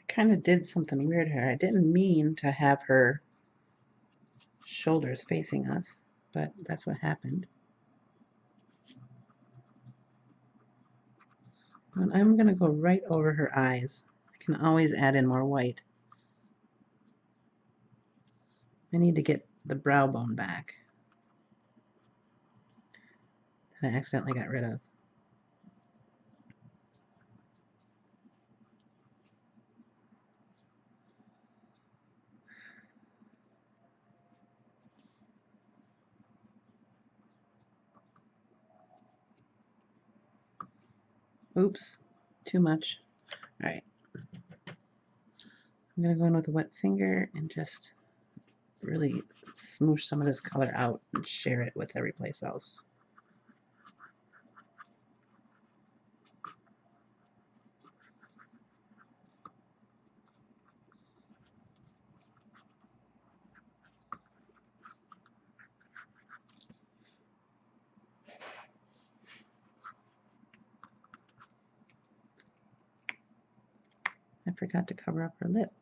Kind of did something weird here. I didn't mean to have her shoulders facing us, but that's what happened. And I'm going to go right over her eyes. I can always add in more white. I need to get the brow bone back that I accidentally got rid of. Oops, too much. All right. I'm going to go in with a wet finger and just really smoosh some of this color out and share it with every place else. I forgot to cover up her lip.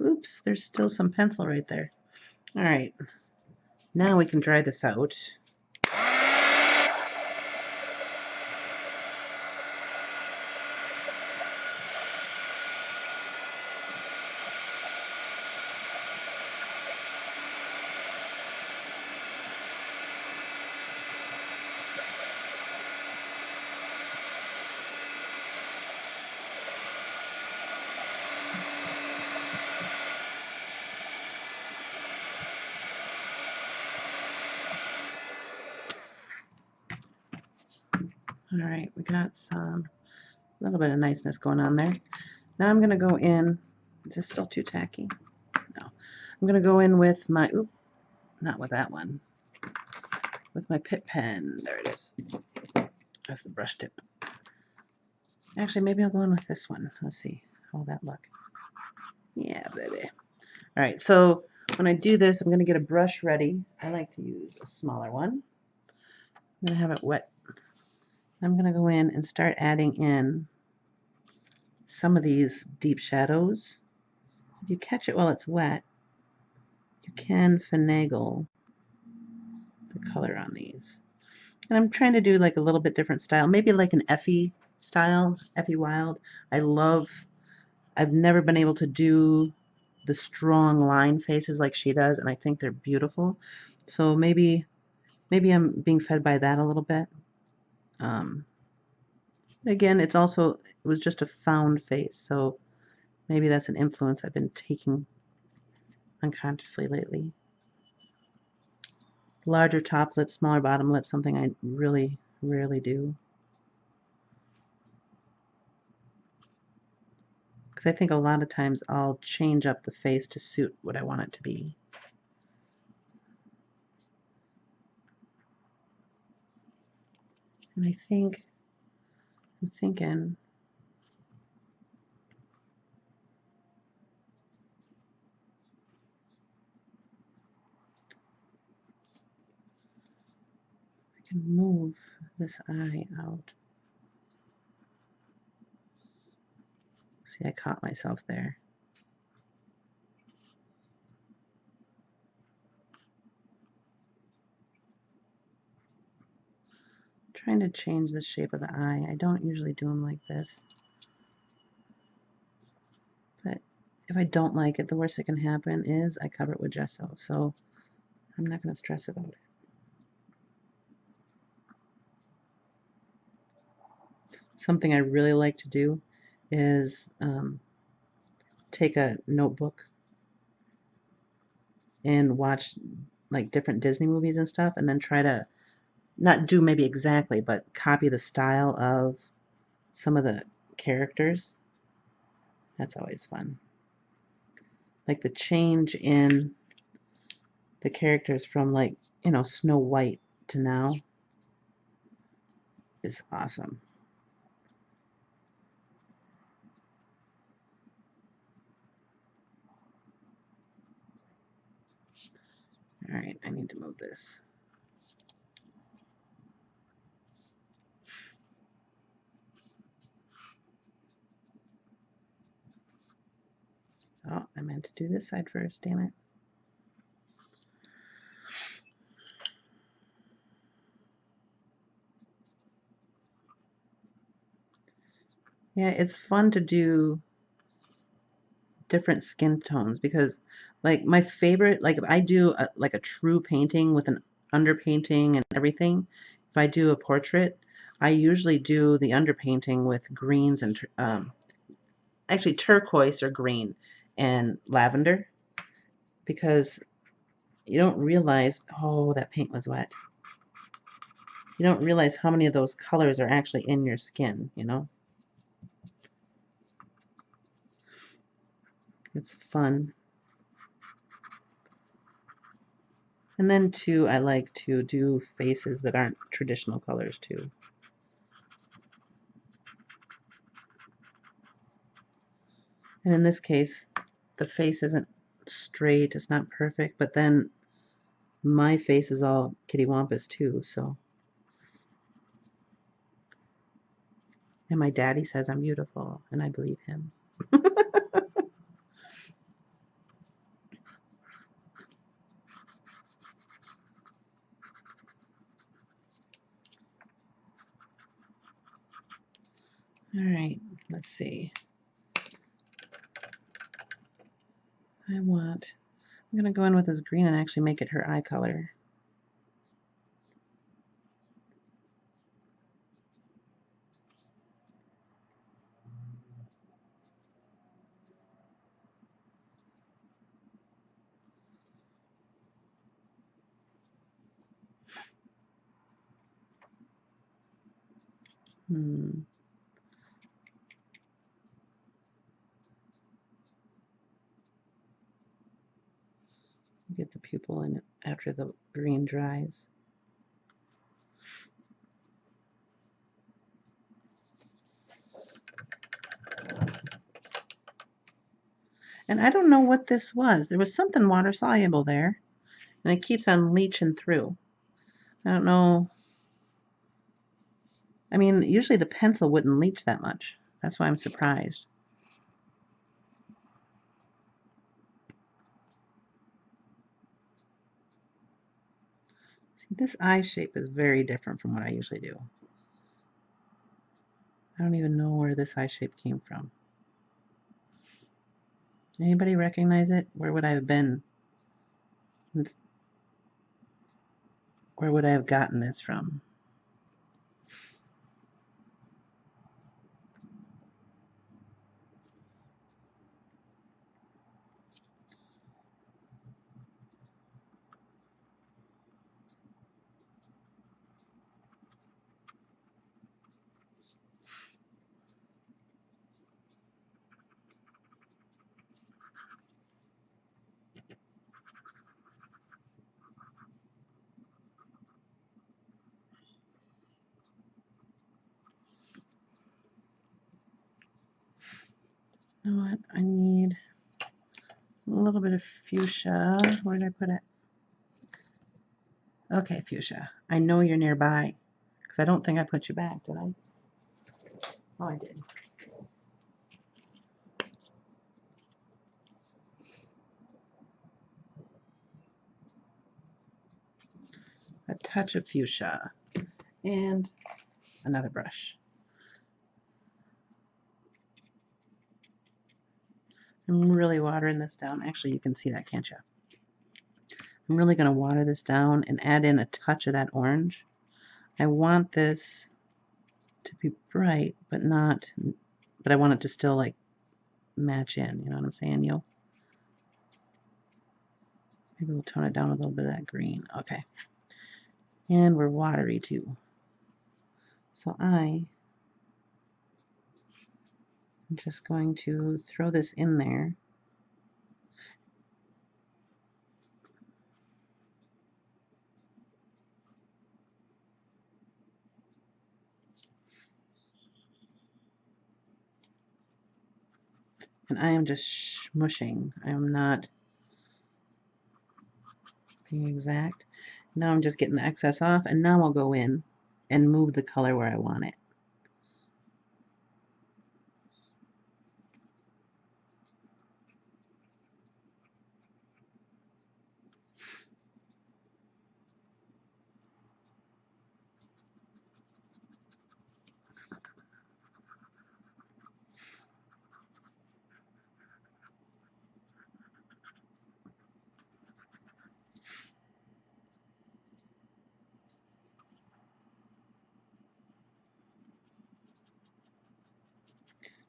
Oops, there's still some pencil right there. All right, now we can dry this out. All right, we got some little bit of niceness going on there. Now I'm going to go in. Is this still too tacky? No. I'm going to go in with my, oop, not with that one, with my Pitt pen. There it is. That's the brush tip. Actually, maybe I'll go in with this one. Let's see how will that look. Yeah, baby. All right, so when I do this, I'm going to get a brush ready. I like to use a smaller one. I'm going to have it wet. I'm going to go in and start adding in some of these deep shadows. If you catch it while it's wet, you can finagle the color on these. And I'm trying to do like a little bit different style, maybe like an Effie style, Effie Wild. I've never been able to do the strong line faces like she does, and I think they're beautiful. So maybe I'm being fed by that a little bit. Again, it was just a found face, so maybe that's an influence I've been taking unconsciously lately. Larger top lip, smaller bottom lip, something I really rarely do. Because I think a lot of times I'll change up the face to suit what I want it to be. And I'm thinking, I can move this eye out. See, I caught myself there. Trying to change the shape of the eye. I don't usually do them like this. But if I don't like it, the worst that can happen is I cover it with gesso. So I'm not going to stress about it. Something I really like to do is take a notebook and watch like different Disney movies and stuff, and then try to not do maybe exactly, but copy the style of some of the characters. That's always fun. Like the change in the characters from like, Snow White to now is awesome. All right, I need to move this. Oh, I meant to do this side first, damn it. Yeah, it's fun to do different skin tones because like my favorite, like if I do like a true painting with an underpainting and everything, if I do a portrait, I usually do the underpainting with greens and actually turquoise or green and lavender, because you don't realize, oh, that paint was wet. You don't realize how many of those colors are actually in your skin, It's fun. And then too, I like to do faces that aren't traditional colors too. And in this case, the face isn't straight, it's not perfect, but then my face is all kitty wampus too, so. And my daddy says I'm beautiful, and I believe him. All right, let's see. I'm going to go in with this green and actually make it her eye color. Get the pupil in after the green dries. And I don't know what this was. There was something water soluble there, and it keeps on leaching through. I don't know. I mean, usually the pencil wouldn't leach that much. That's why I'm surprised. See, this eye shape is very different from what I usually do. I don't even know where this eye shape came from. Anybody recognize it? Where would I have been? Where would I have gotten this from? You know what? I need a little bit of fuchsia. Where did I put it? Okay, fuchsia. I know you're nearby because I don't think I put you back, did I? Oh, I did. A touch of fuchsia and another brush. I'm really watering this down. Actually, you can see that, can't you? I'm really going to water this down and add in a touch of that orange. I want this to be bright, but I want it to still like match in. You know what I'm saying, Neil? Maybe we'll tone it down a little bit of that green. Okay. And we're watery too. So I'm just going to throw this in there. And I am just smushing. I am not being exact. Now I'm just getting the excess off, and now I'll go in and move the color where I want it.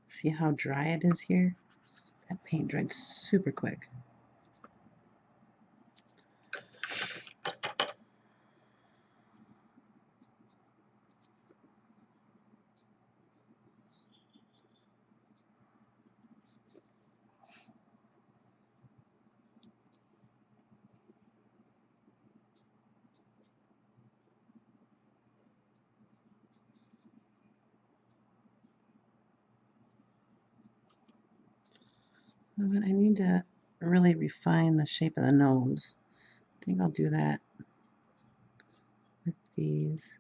See how dry it is here? That paint dried super quick. But I need to really refine the shape of the nose. I think I'll do that with these.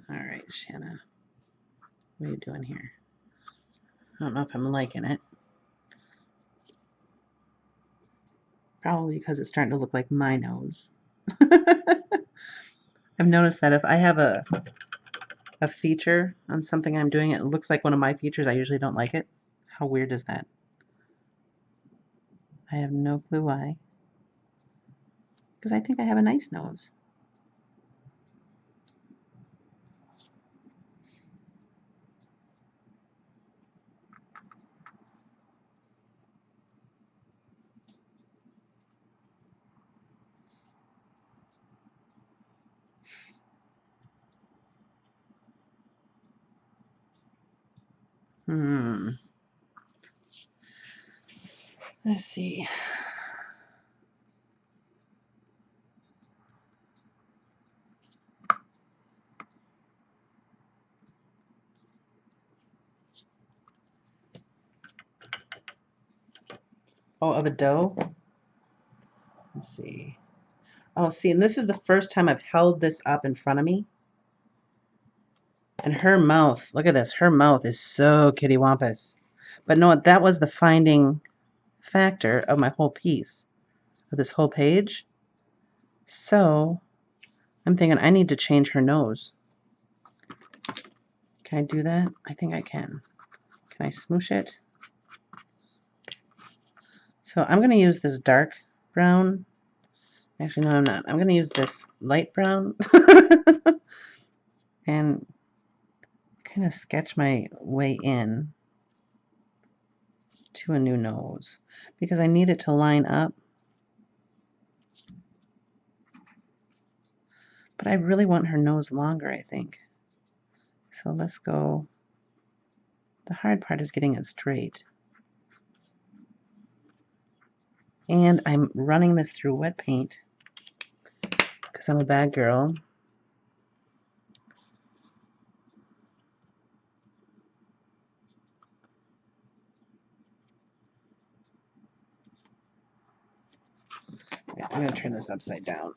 All right, Shana, what are you doing here? don't know if I'm liking it. Probably because it's starting to look like my nose. I've noticed that if I have a feature on something I'm doing, it looks like one of my features. I usually don't like it. How weird is that? I have no clue why. Because I think I have a nice nose. Let's see. Oh, of a doe? Let's see. Oh, see, and this is the first time I've held this up in front of me. And her mouth, look at this. Her mouth is so kittywampus. But no, that was the finding factor of my whole piece, of this whole page. So I'm thinking I need to change her nose. Can I do that? I think I can. Can I smoosh it? So I'm going to use this dark brown. Actually, no, I'm not. I'm going to use this light brown and kind of sketch my way in to a new nose because I need it to line up. But I really want her nose longer, I think. So let's go. The hard part is getting it straight. And I'm running this through wet paint because I'm a bad girl. Yeah, I'm going to turn this upside down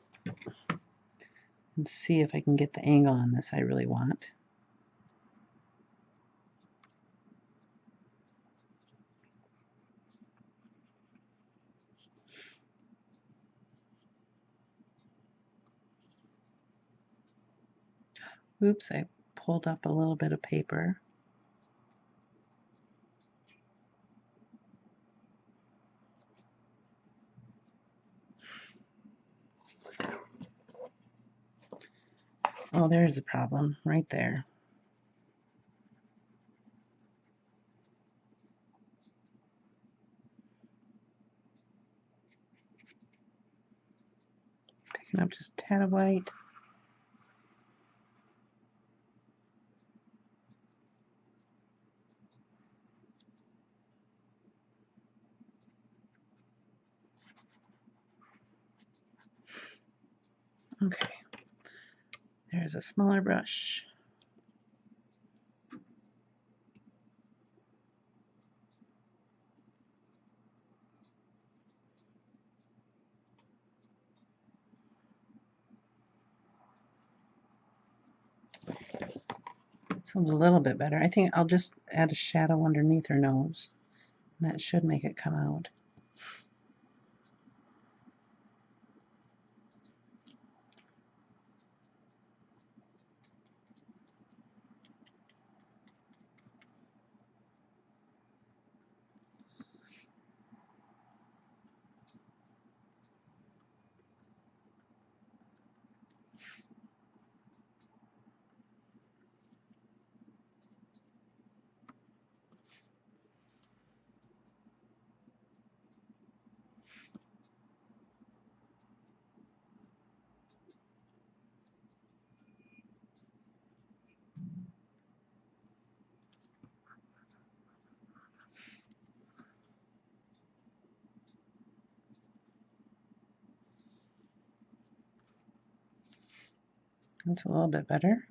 and see if I can get the angle on this I really want. Oops, I pulled up a little bit of paper. Oh, there's a problem right there. Picking up just a tad of white. Okay, there's a smaller brush. Sounds a little bit better. I think I'll just add a shadow underneath her nose. That should make it come out. That's a little bit better.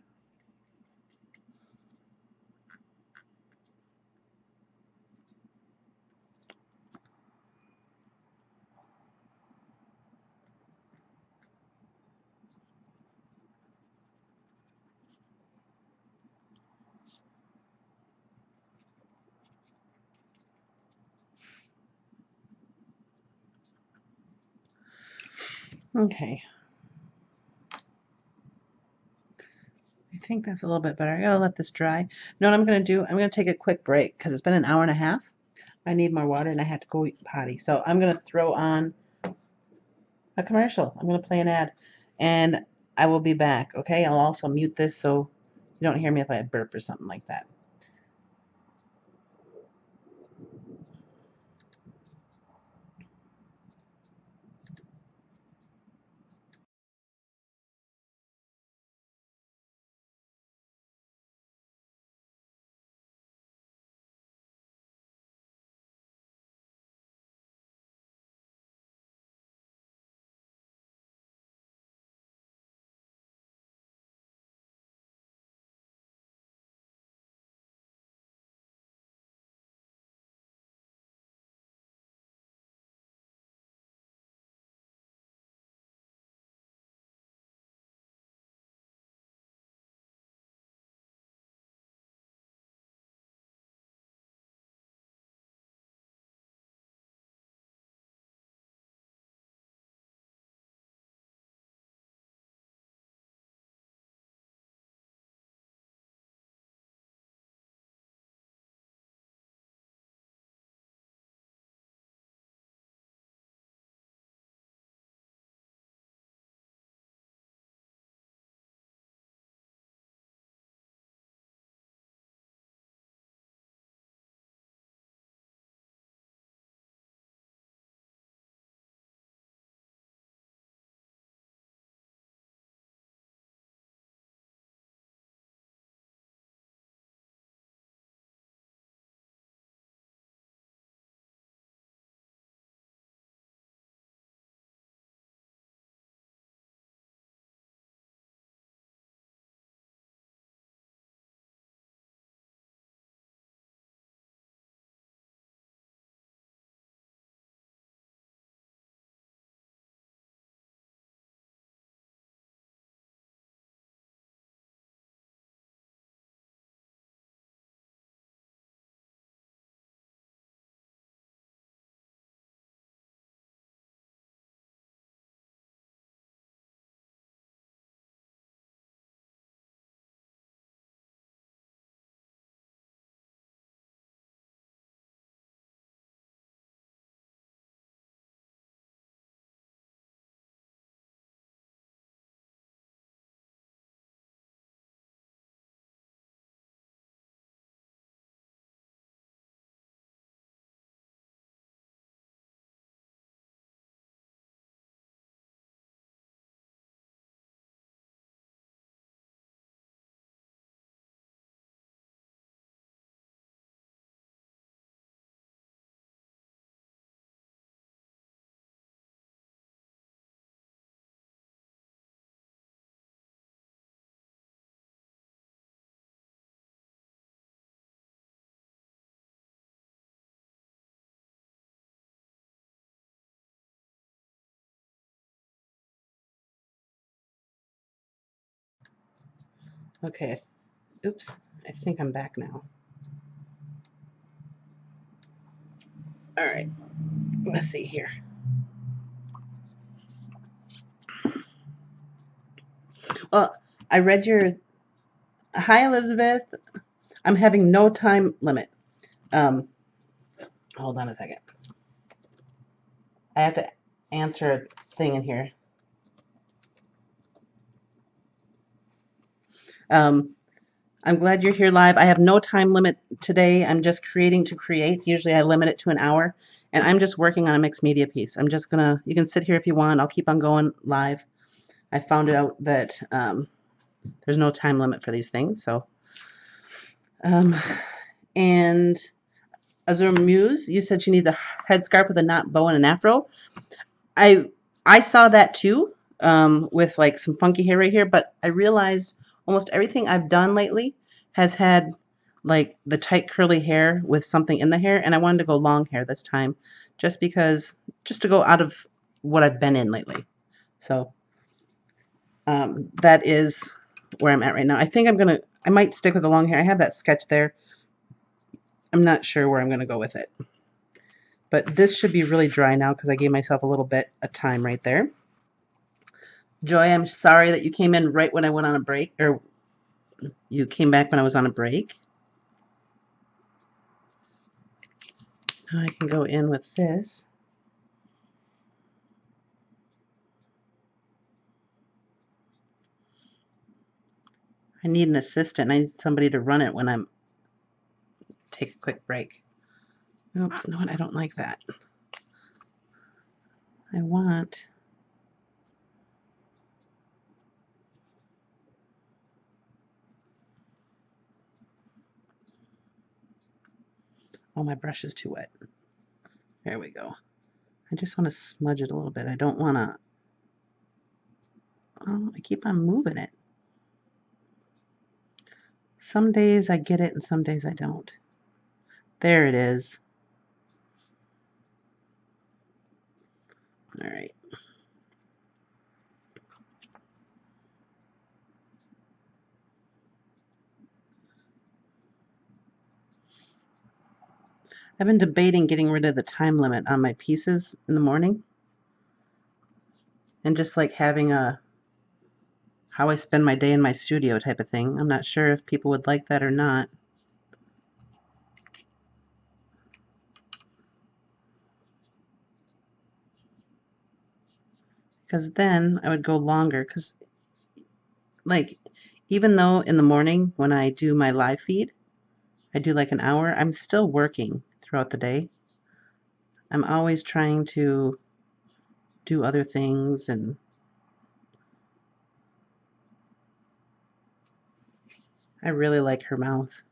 Okay. I think that's a little bit better. I gotta let this dry. You know what I'm gonna do? I'm gonna take a quick break because it's been an hour and a half. I need more water and I have to go eat potty. So I'm gonna throw on a commercial. I'm gonna play an ad, and I will be back. Okay. I'll also mute this so you don't hear me if I burp or something like that. Okay. Oops. I think I'm back now. All right. Let's see here. Well, I read your hi, Elizabeth. I'm having no time limit. Um, hold on a second. I have to answer a thing in here. Um, I'm glad you're here live. I have no time limit today. I'm just creating to create. Usually I limit it to an hour, and I'm just working on a mixed media piece. I'm just gonna, you can sit here if you want. I'll keep on going live. I found out that there's no time limit for these things. So, um, and Azure Muse, you said she needs a headscarf with a knot bow and an afro. I I saw that too, with like some funky hair right here, but I realized almost everything I've done lately has had like the tight curly hair with something in the hair, and I wanted to go long hair this time, just because, just to go out of what I've been in lately. So that is where I'm at right now. I think I might stick with the long hair. I have that sketch there. I'm not sure where I'm gonna go with it, but this should be really dry now because I gave myself a little bit of time right there. Joy, I'm sorry that you came in right when I went on a break, or you came back when I was on a break. Now I can go in with this. I need an assistant. I need somebody to run it when I'm take a quick break. Oops, no, I don't like that. I want oh, my brush is too wet. There we go. I just want to smudge it a little bit. I don't want to. Oh, I keep on moving it. Some days I get it and some days I don't. There it is. All right. I've been debating getting rid of the time limit on my pieces in the morning and just like having a how I spend my day in my studio type of thing. I'm not sure if people would like that or not. Because then I would go longer. Because, like, even though in the morning when I do my live feed, I do like an hour, I'm still working throughout the day. I'm always trying to do other things, and I really like her mouth.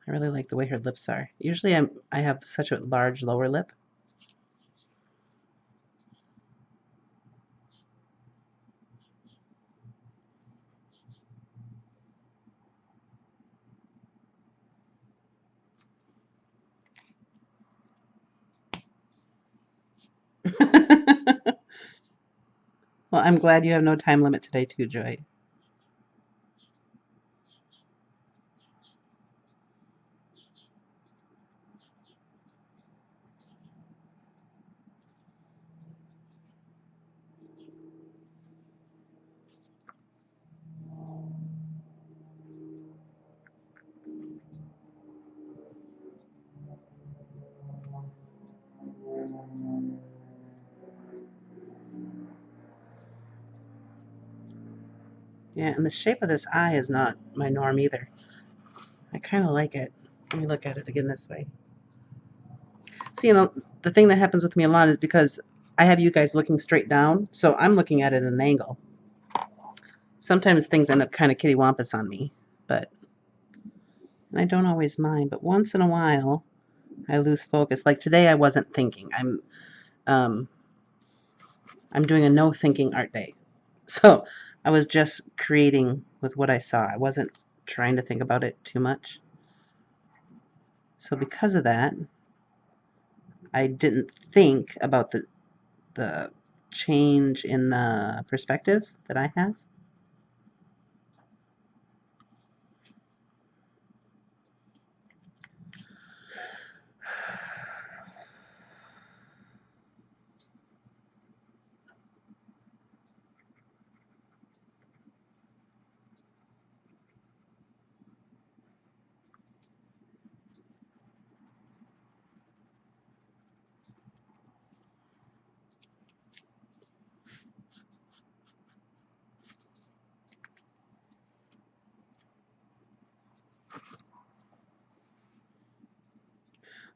I really like the way her lips are. Usually I have such a large lower lip. Well, I'm glad you have no time limit today too, Joy. Yeah, and the shape of this eye is not my norm either. I kind of like it. Let me look at it again this way. See, the thing that happens with me a lot is because I have you guys looking straight down, so I'm looking at it at an angle. Sometimes things end up kind of kittywampus on me, but and I don't always mind. But once in a while, I lose focus. Like today, I wasn't thinking. Um, I'm doing a no thinking art day, so I was just creating with what I saw. I wasn't trying to think about it too much. So because of that, I didn't think about the change in the perspective that I have.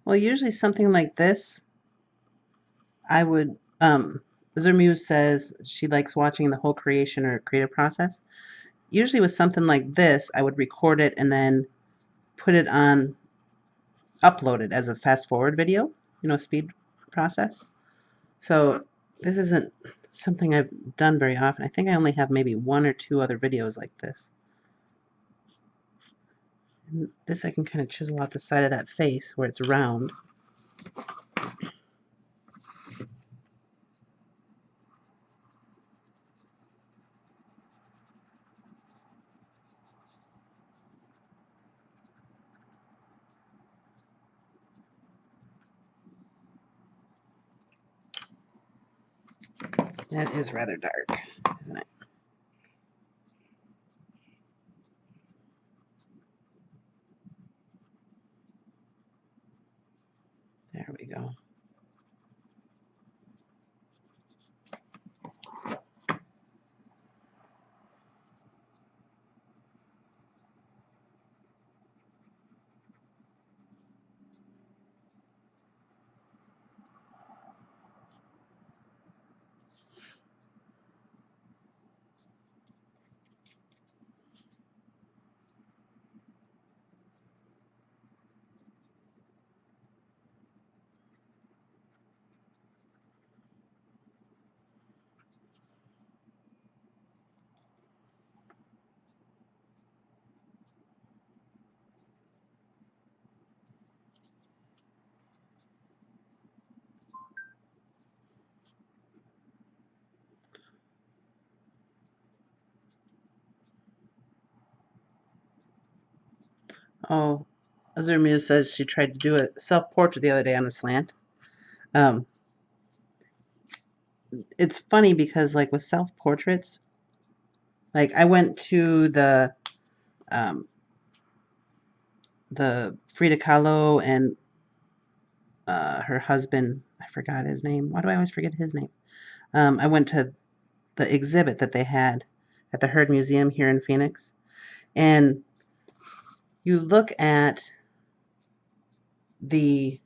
Well, usually something like this, I would, Zermuse says she likes watching the whole creation or creative process. Usually with something like this, I would record it and then put it on, upload it as a fast forward video, speed process. So this isn't something I've done very often. I think I only have maybe one or two other videos like this. And this I can kind of chisel out the side of that face where it's round. That is rather dark. isn't it? There we go. Oh, Azure Muse says she tried to do a self-portrait the other day on a slant. Um, it's funny because like with self-portraits, like I went to um, the Frida Kahlo and her husband, I forgot his name. Why do I always forget his name? I went to the exhibit that they had at the Heard Museum here in Phoenix, and you look at the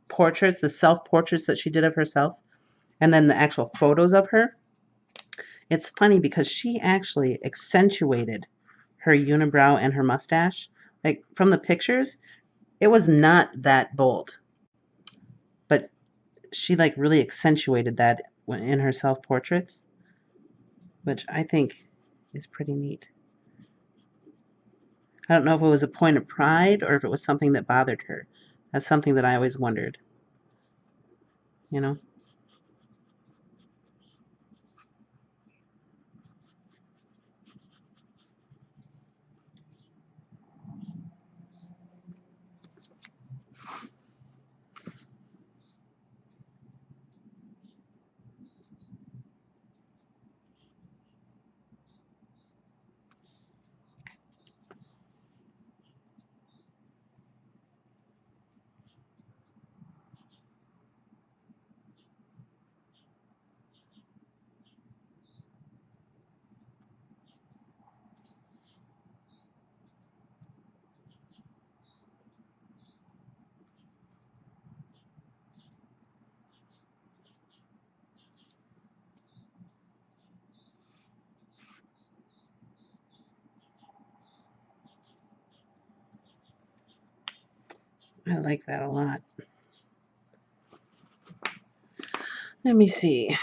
portraits, the self-portraits that she did of herself, and then the actual photos of her. It's funny because she actually accentuated her unibrow and her mustache. Like from the pictures, it was not that bold, but she like really accentuated that in her self-portraits, which I think is pretty neat. I don't know if it was a point of pride or if it was something that bothered her. That's something that I always wondered, you know? I like that a lot. Let me see.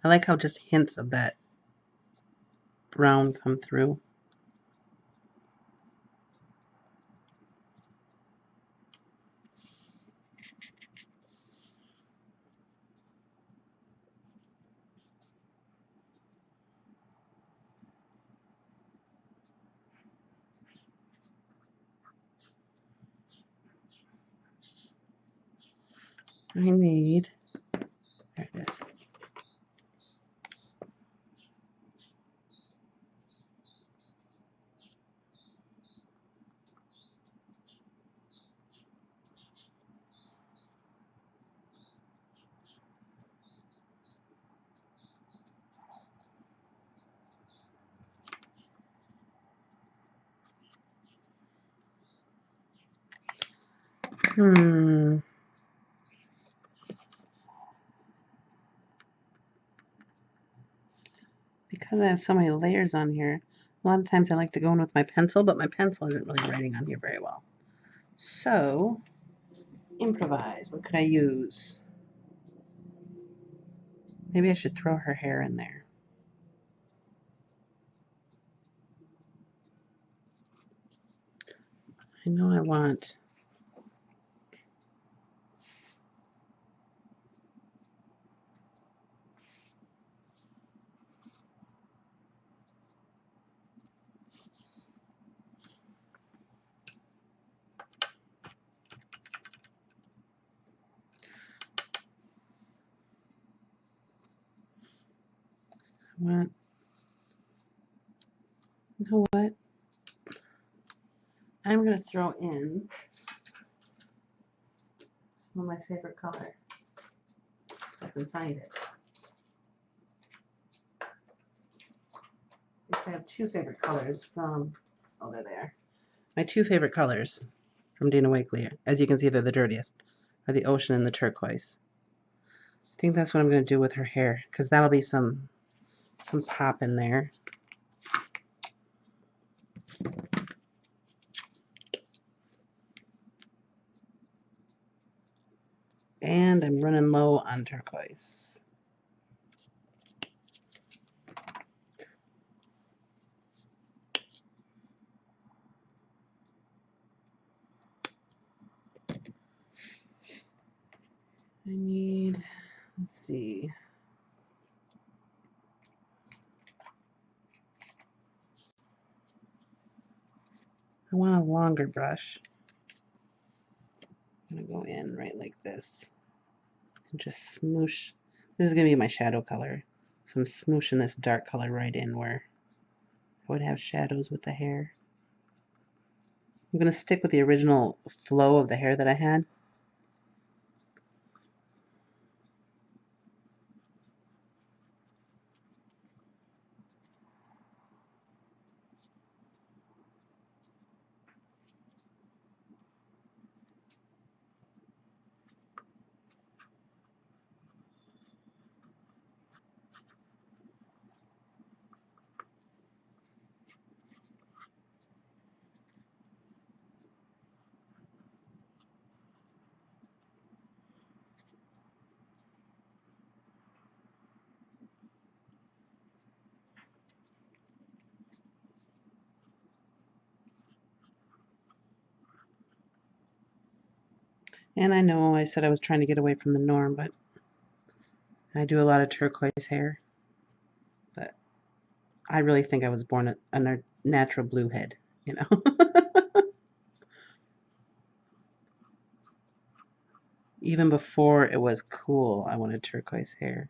I like how just hints of that brown come through. I need, there it is. Hmm. Because I have so many layers on here, a lot of times I like to go in with my pencil, but my pencil isn't really writing on here very well. So, improvise. What could I use? Maybe I should throw her hair in there. I know I want. You know what? I'm going to throw in some of my favorite color. If I can find it. I have two favorite colors from, oh, they're there. My two favorite colors from Dina Wakley, as you can see, they're the dirtiest, are the ocean and the turquoise. I think that's what I'm going to do with her hair, because that'll be some pop in there. And I'm running low on turquoise. I need, let's see. I want a longer brush. I'm going to go in right like this and just smoosh. This is going to be my shadow color. So I'm smooshing this dark color right in where I would have shadows with the hair. I'm going to stick with the original flow of the hair that I had. And I know I said I was trying to get away from the norm, but I do a lot of turquoise hair. But I really think I was born a natural blue head, you know. Even before it was cool, I wanted turquoise hair.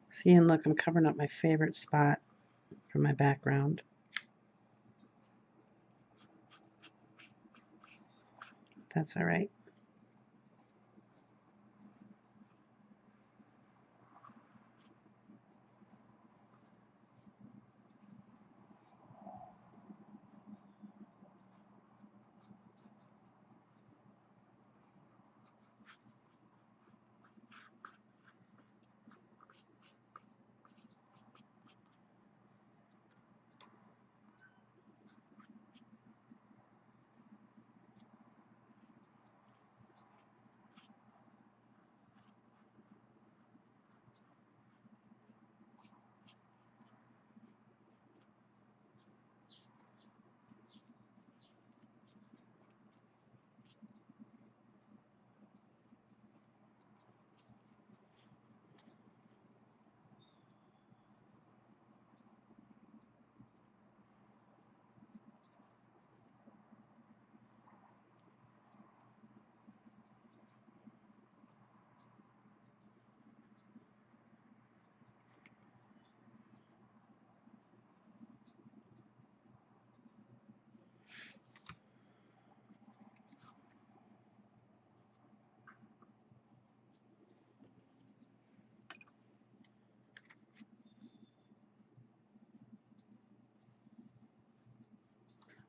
See, and look, I'm covering up my favorite spot for my background. That's all right.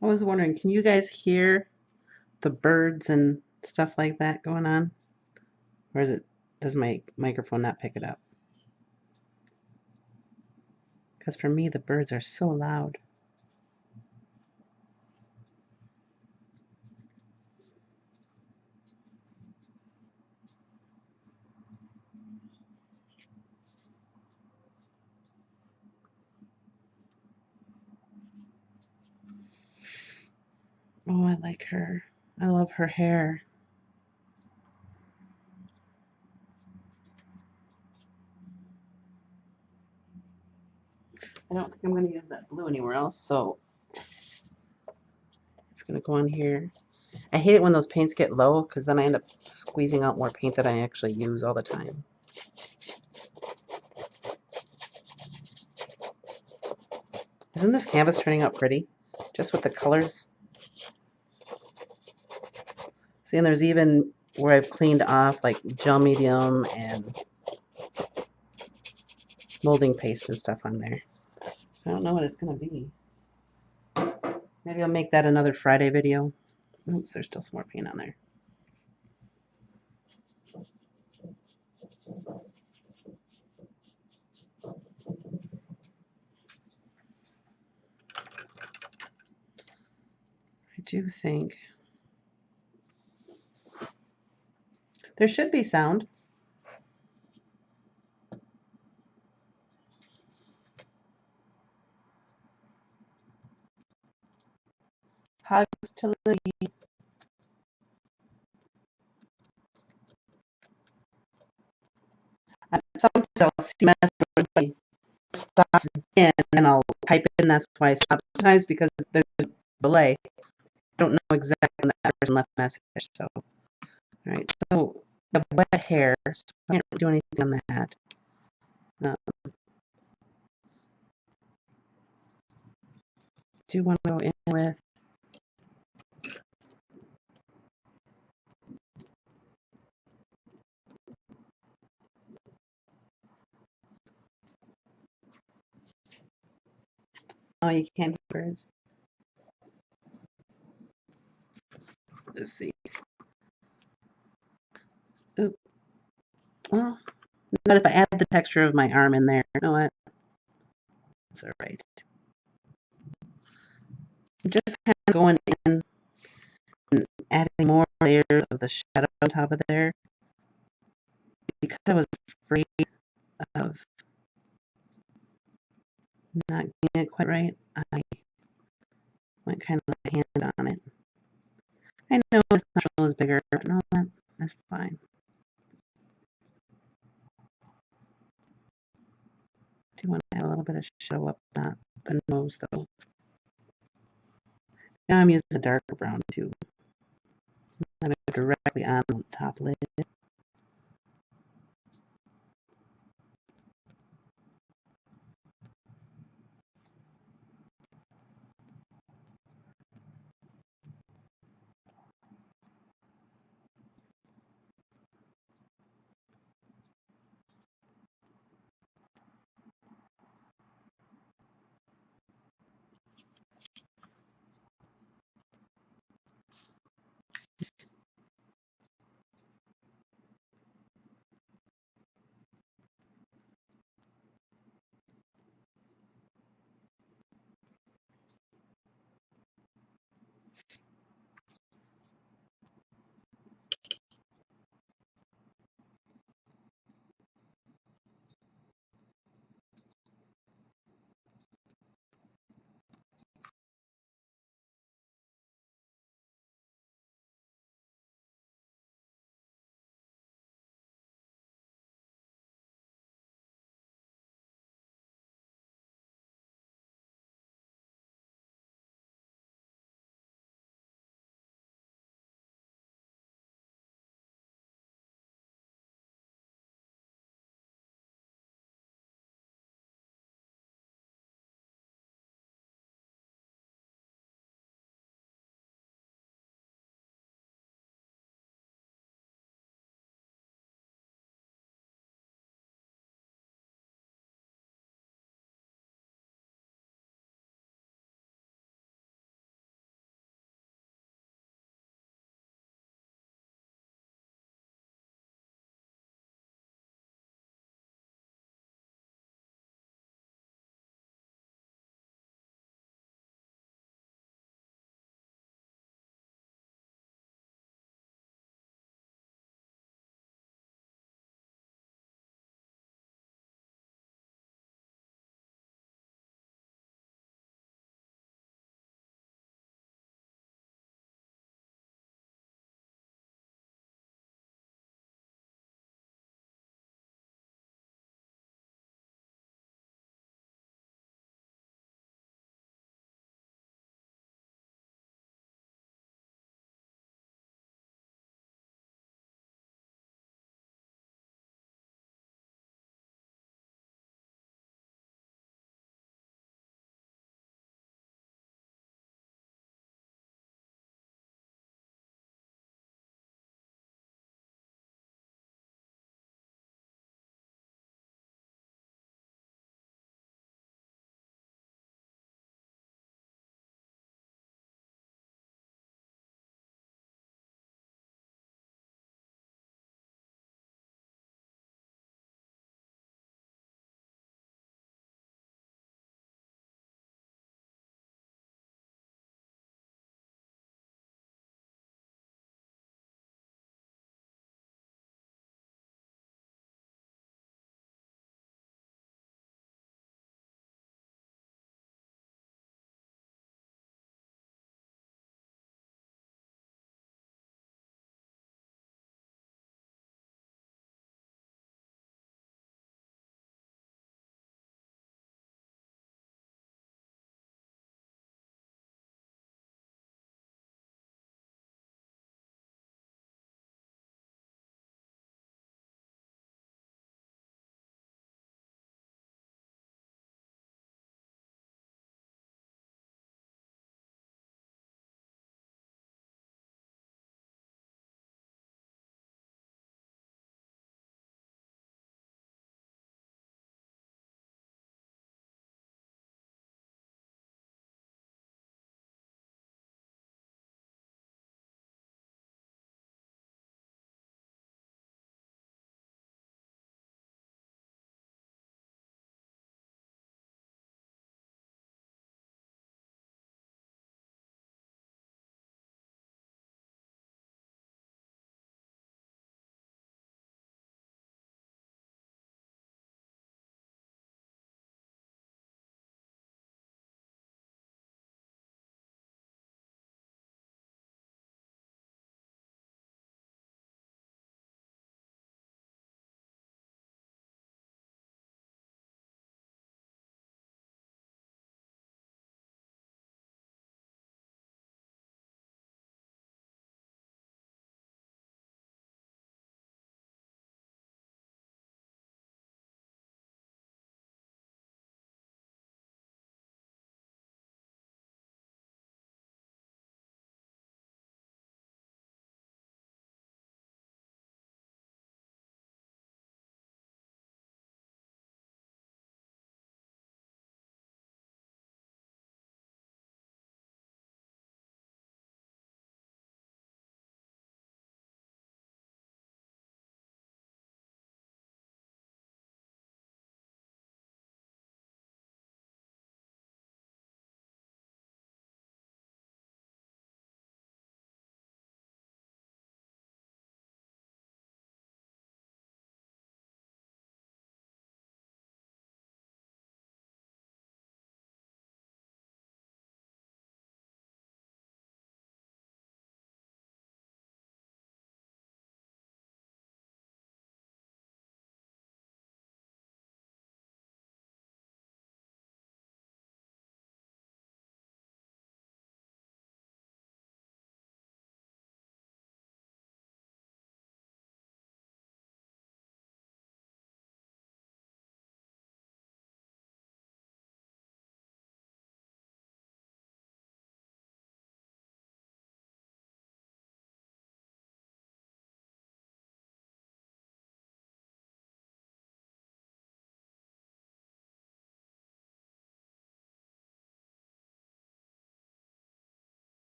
I was wondering, can you guys hear the birds and stuff like that going on? Or is it does my microphone not pick it up? Because for me, the birds are so loud. Oh, I like her. I love her hair. I don't think I'm going to use that blue anywhere else, so it's going to go on here. I hate it when those paints get low because then I end up squeezing out more paint that I actually use all the time. Isn't this canvas turning out pretty? Just with the colors. See, and there's even where I've cleaned off like gel medium and molding paste and stuff on there. I don't know what it's going to be. Maybe I'll make that another Friday video. Oops, there's still some more paint on there. I do think there should be sound. Hugs to Lily. Sometimes I'll see messages stops again and I'll type in, that's why I stop sometimes because there's a delay. I don't know exactly when that person left a message. So, all right, so the wet hair, so I can't do anything on that. Do you want to go in with oh, you can't do birds. Let's see. Oop. Well, not if I add the texture of my arm in there. You know what? It's all right. I'm just kind of going in and adding more layers of the shadow on top of there because I was afraid of not getting it quite right. I went kind of with a hand on it. I know this natural is bigger, but no, that's fine. Do want to add a little bit of shadow up that the nose though. Now I'm using a darker brown too. I'm directly on the top lid.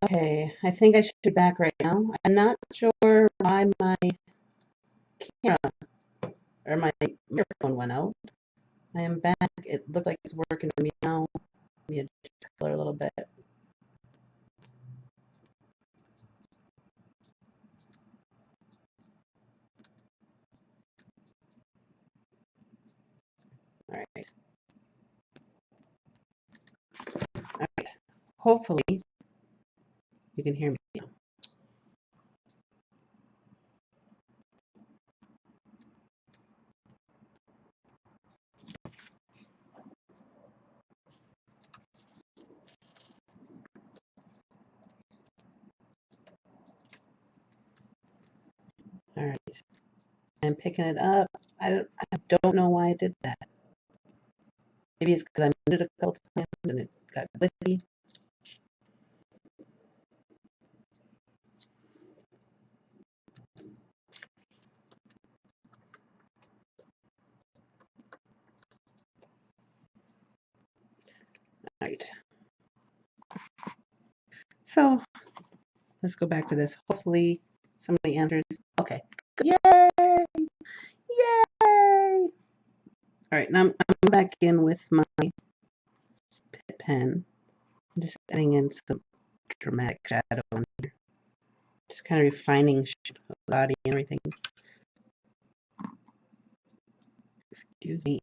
Okay, I think I should be back right now. I'm not sure why my camera or my microphone went out. I am back. It looks like it's working for me now. Let me adjust the color a little bit. All right. All right. Hopefully you can hear me now. All right. I'm picking it up. I don't know why I did that. Maybe it's because I muted a couple times and it got glitchy. All right. So let's go back to this. Hopefully somebody answers. Okay. Yay! Yay! All right, now I'm back in with my pen. I'm just adding in some dramatic shadow on here. Just kind of refining the body and everything. Excuse me.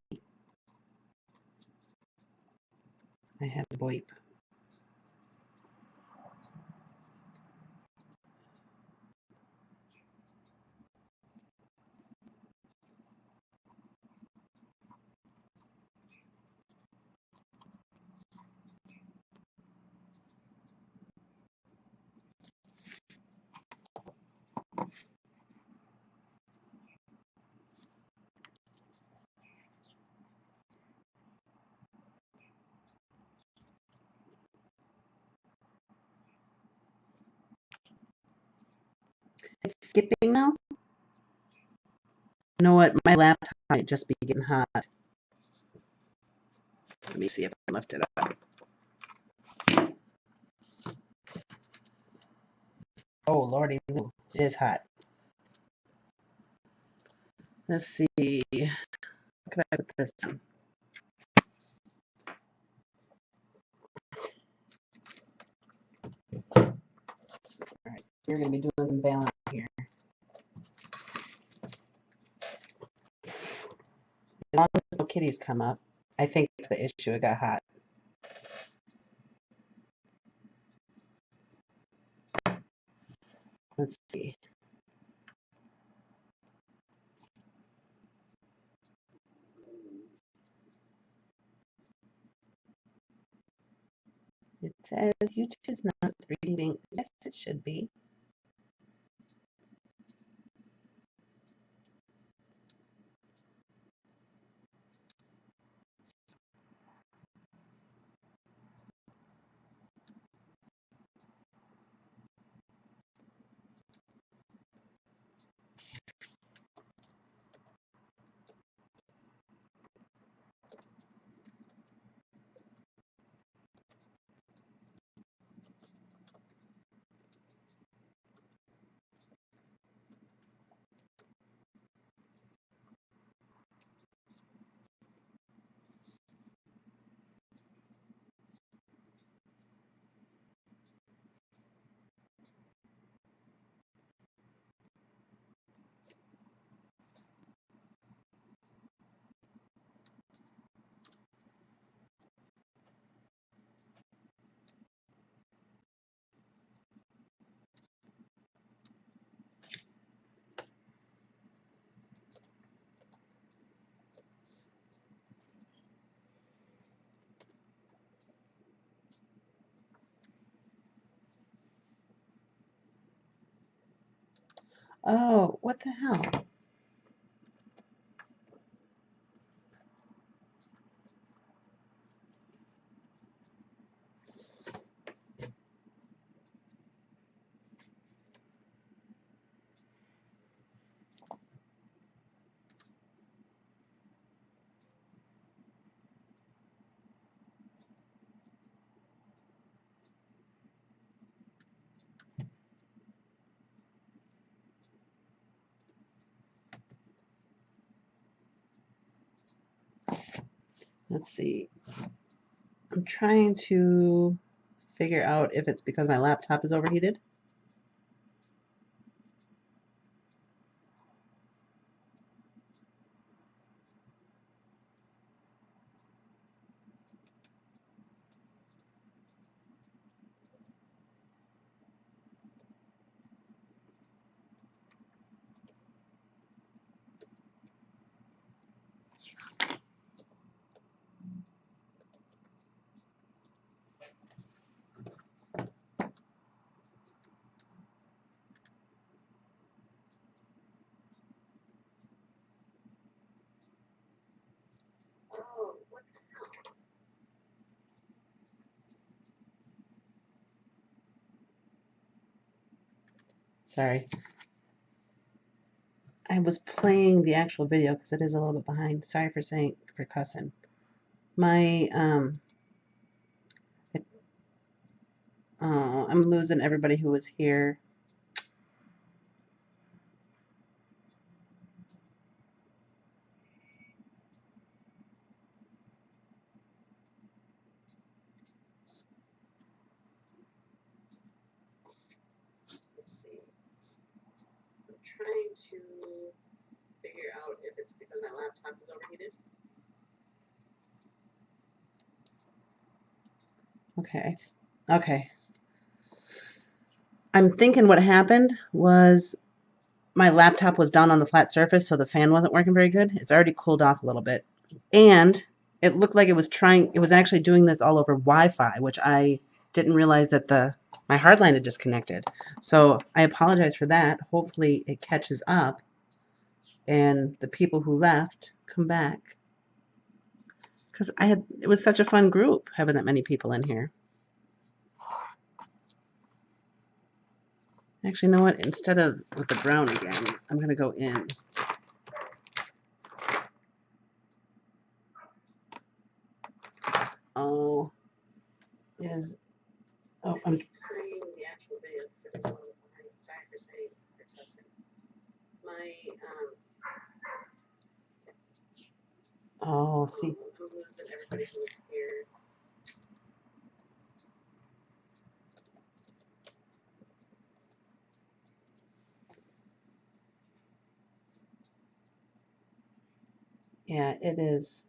I had to wipe. It's skipping now. You know what? My laptop might just be getting hot. Let me see if I left it up. Oh, lordy, it is hot. Let's see. How could I put this on? All right, we're going to be doing some balance here. As long as no kitties come up, I think that's the issue. It got hot. Let's see. It says YouTube is not reading. Yes, it should be. Oh, what the hell? Let's see. I'm trying to figure out if it's because my laptop is overheated. Sorry. I was playing the actual video because it is a little bit behind. Sorry for cussing. My I'm losing everybody who was here. Let's see. I'm trying to figure out if it's because my laptop is overheated. Okay. Okay. I'm thinking what happened was my laptop was down on the flat surface, so the fan wasn't working very good. It's already cooled off a little bit. And it looked like it was actually doing this all over Wi-Fi, which I didn't realize that my hard line had disconnected. So I apologize for that. Hopefully it catches up and the people who left come back. Because it was such a fun group having that many people in here. Actually, you know what? Instead of with the brown again, I'm going to go in. Oh, I'm playing the actual video because it is a little behind. Sorry for cussing. My, oh, see. I'm losing everybody who's here. Yeah, it is.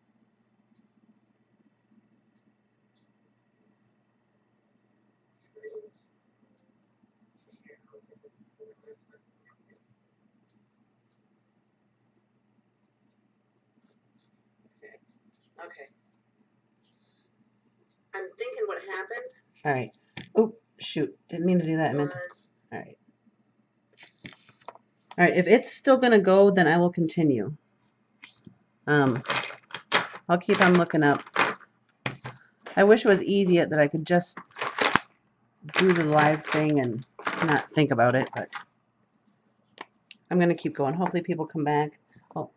Okay. I'm thinking what happened. All right. Oh, shoot. Didn't mean to do that. I meant to. All right. All right. If it's still going to go, then I will continue. I'll keep on looking up. I wish it was easy that I could just do the live thing and not think about it, but I'm going to keep going. Hopefully people come back. Oh,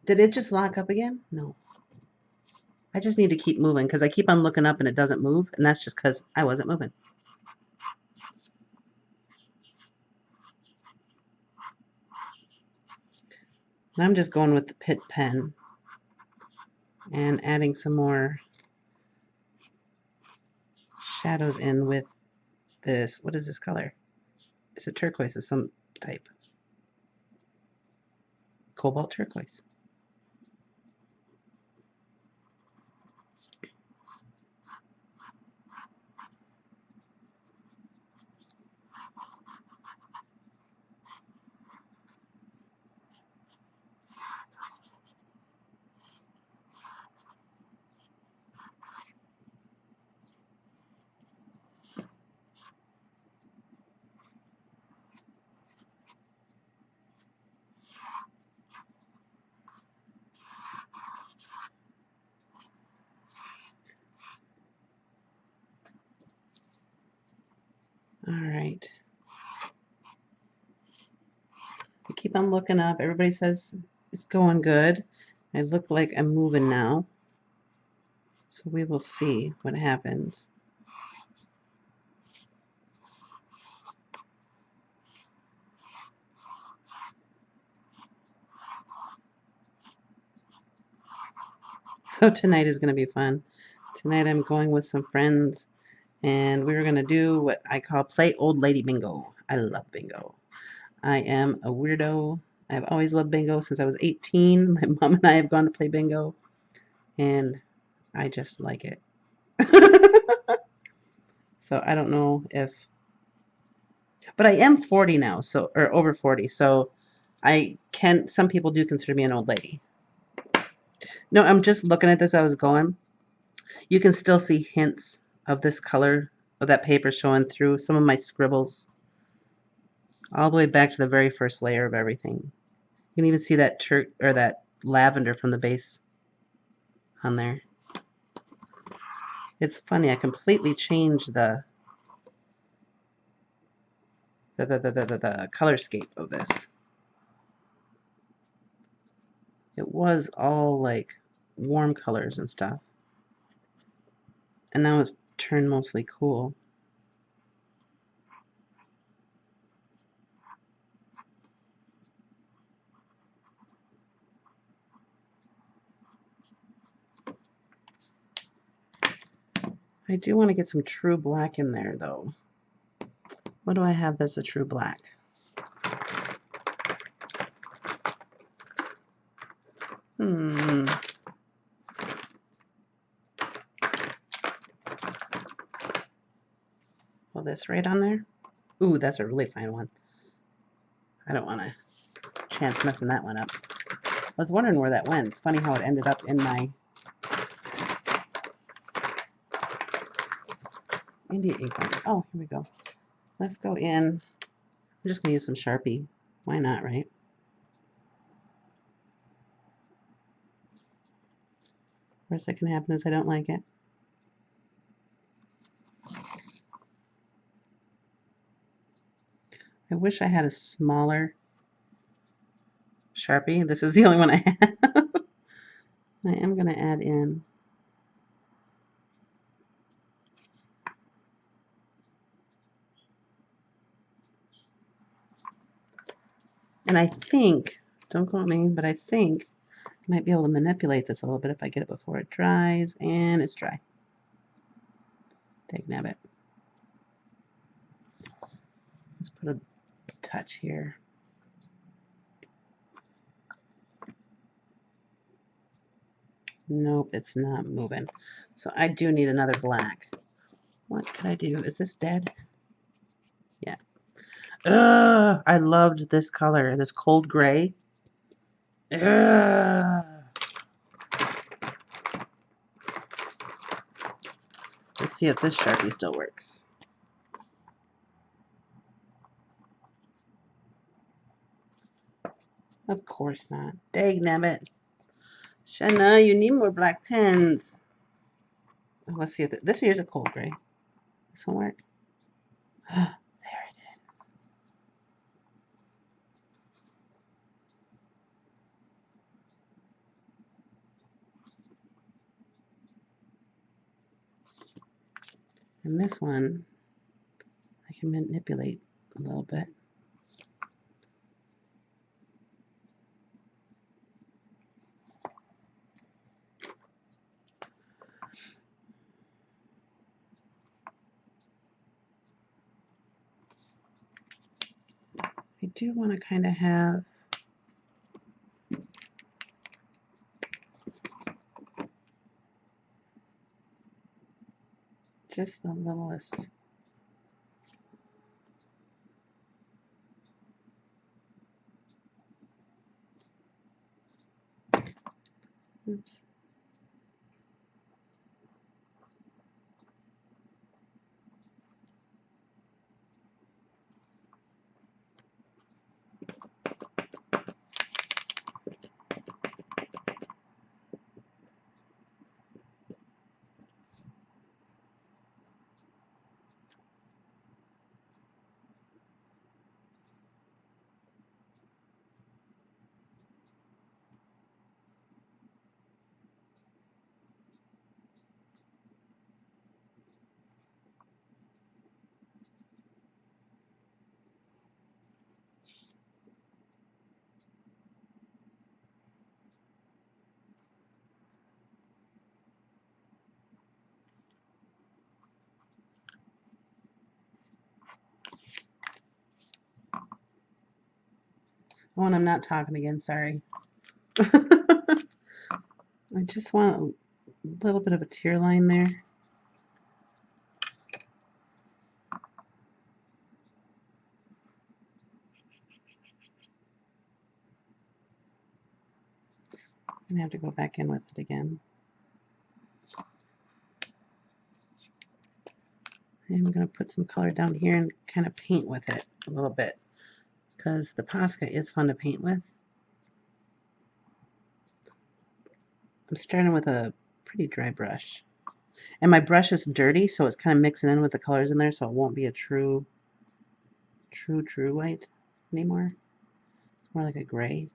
did it just lock up again? No. I just need to keep moving because I keep on looking up and it doesn't move, and that's just because I wasn't moving. And I'm just going with the Pitt pen and adding some more shadows in with this. What is this color? It's a turquoise of some type. Cobalt turquoise. All right. I keep on looking up. Everybody says it's going good. I look like I'm moving now. So we will see what happens. So tonight is going to be fun. Tonight I'm going with some friends, and we're going to do what I call play old lady bingo. I love bingo. I am a weirdo. I've always loved bingo since I was 18. My mom and I have gone to play bingo, and I just like it. So I don't know if, but I am 40 now, so, or over 40, so I can, some people do consider me an old lady. No, I'm just looking at this. I was going. You can still see hints of this color of that paper showing through some of my scribbles all the way back to the very first layer of everything. You can even see that or that lavender from the base on there. It's funny. I completely changed the color scape of this. It was all like warm colors and stuff, and now it's turned mostly cool. I do want to get some true black in there, though. What do I have that's a true black? Hmm. Well, this right on there? Ooh, that's a really fine one. I don't want to chance messing that one up. I was wondering where that went. It's funny how it ended up in my India ink binder. Oh, here we go. Let's go in. I'm just going to use some Sharpie. Why not, right? Worst that can happen is I don't like it. I wish I had a smaller Sharpie. This is the only one I have. I am going to add in. And I think, don't quote me, but I think I might be able to manipulate this a little bit if I get it before it dries. And it's dry. Dagnabbit. Let's put a touch here. Nope, it's not moving. So I do need another black. What could I do? Is this dead? Yeah. Ugh, I loved this color, this cold gray. Ugh. Let's see if this Sharpie still works. Of course not. Dagnabbit. Shana, you need more black pens. Let's see if this here's a cold gray. This one work? There it is. And this one, I can manipulate a little bit. I do want to kind of have just the littlest. Oops. Oh, and I'm not talking again, sorry. I just want a little bit of a tear line there. I'm gonna have to go back in with it again. I'm gonna put some color down here and kind of paint with it a little bit because the Posca is fun to paint with. I'm starting with a pretty dry brush. And my brush is dirty, so it's kind of mixing in with the colors in there, so it won't be a true white anymore. It's more like a gray.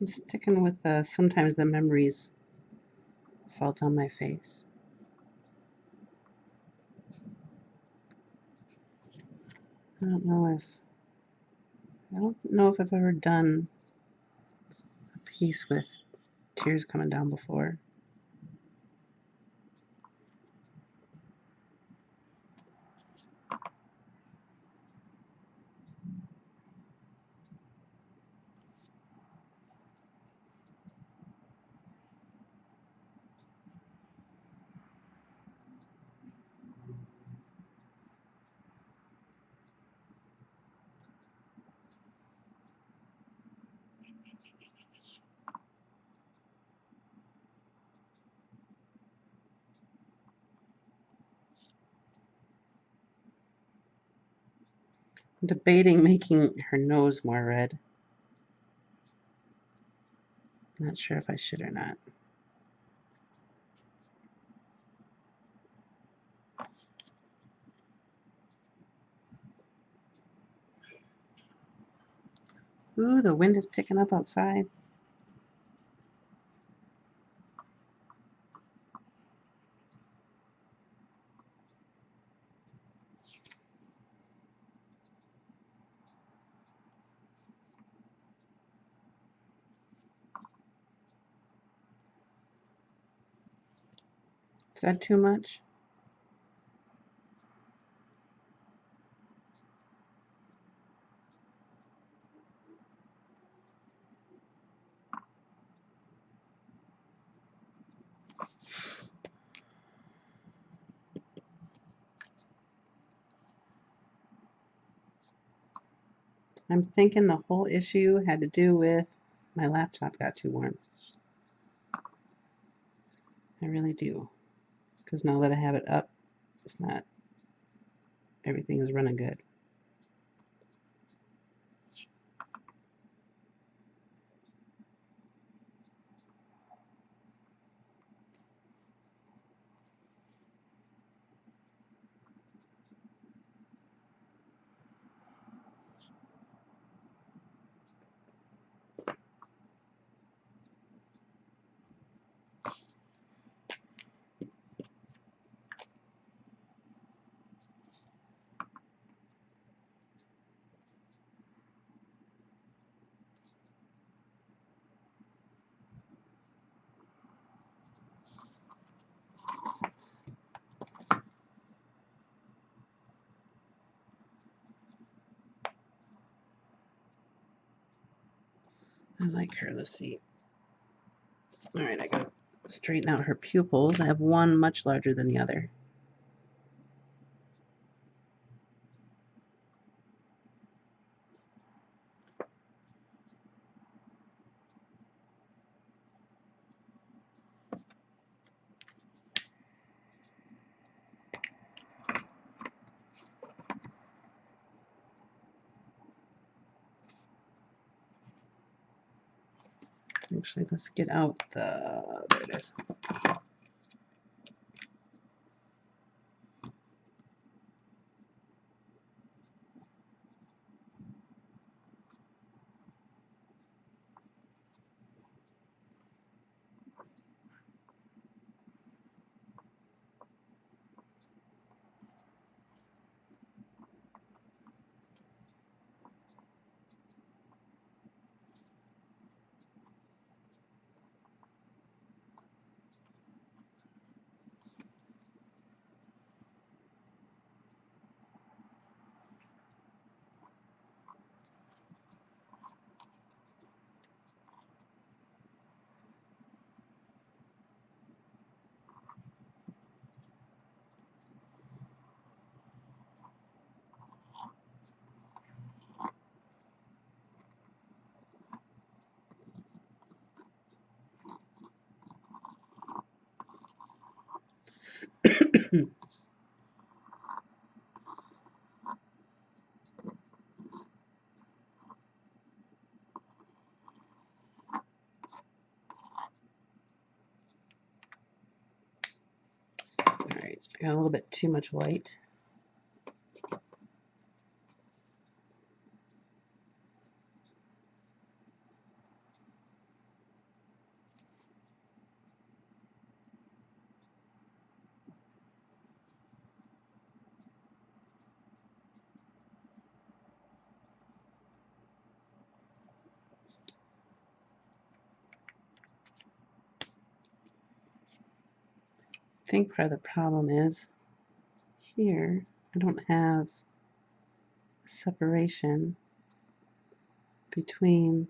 I'm sticking with sometimes the memories fall down my face. I don't know if I've ever done a piece with tears coming down before. I'm debating making her nose more red. Not sure if I should or not. Ooh, the wind is picking up outside. Is that too much? I'm thinking the whole issue had to do with my laptop got too warm. I really do. Because now that I have it up, it's not, everything is running good. I like her. Let's see. All right, I gotta straighten out her pupils. I have one much larger than the other. Actually, let's get out the, there it is. All right, I got a little bit too much white. I think part of the problem is here I don't have separation between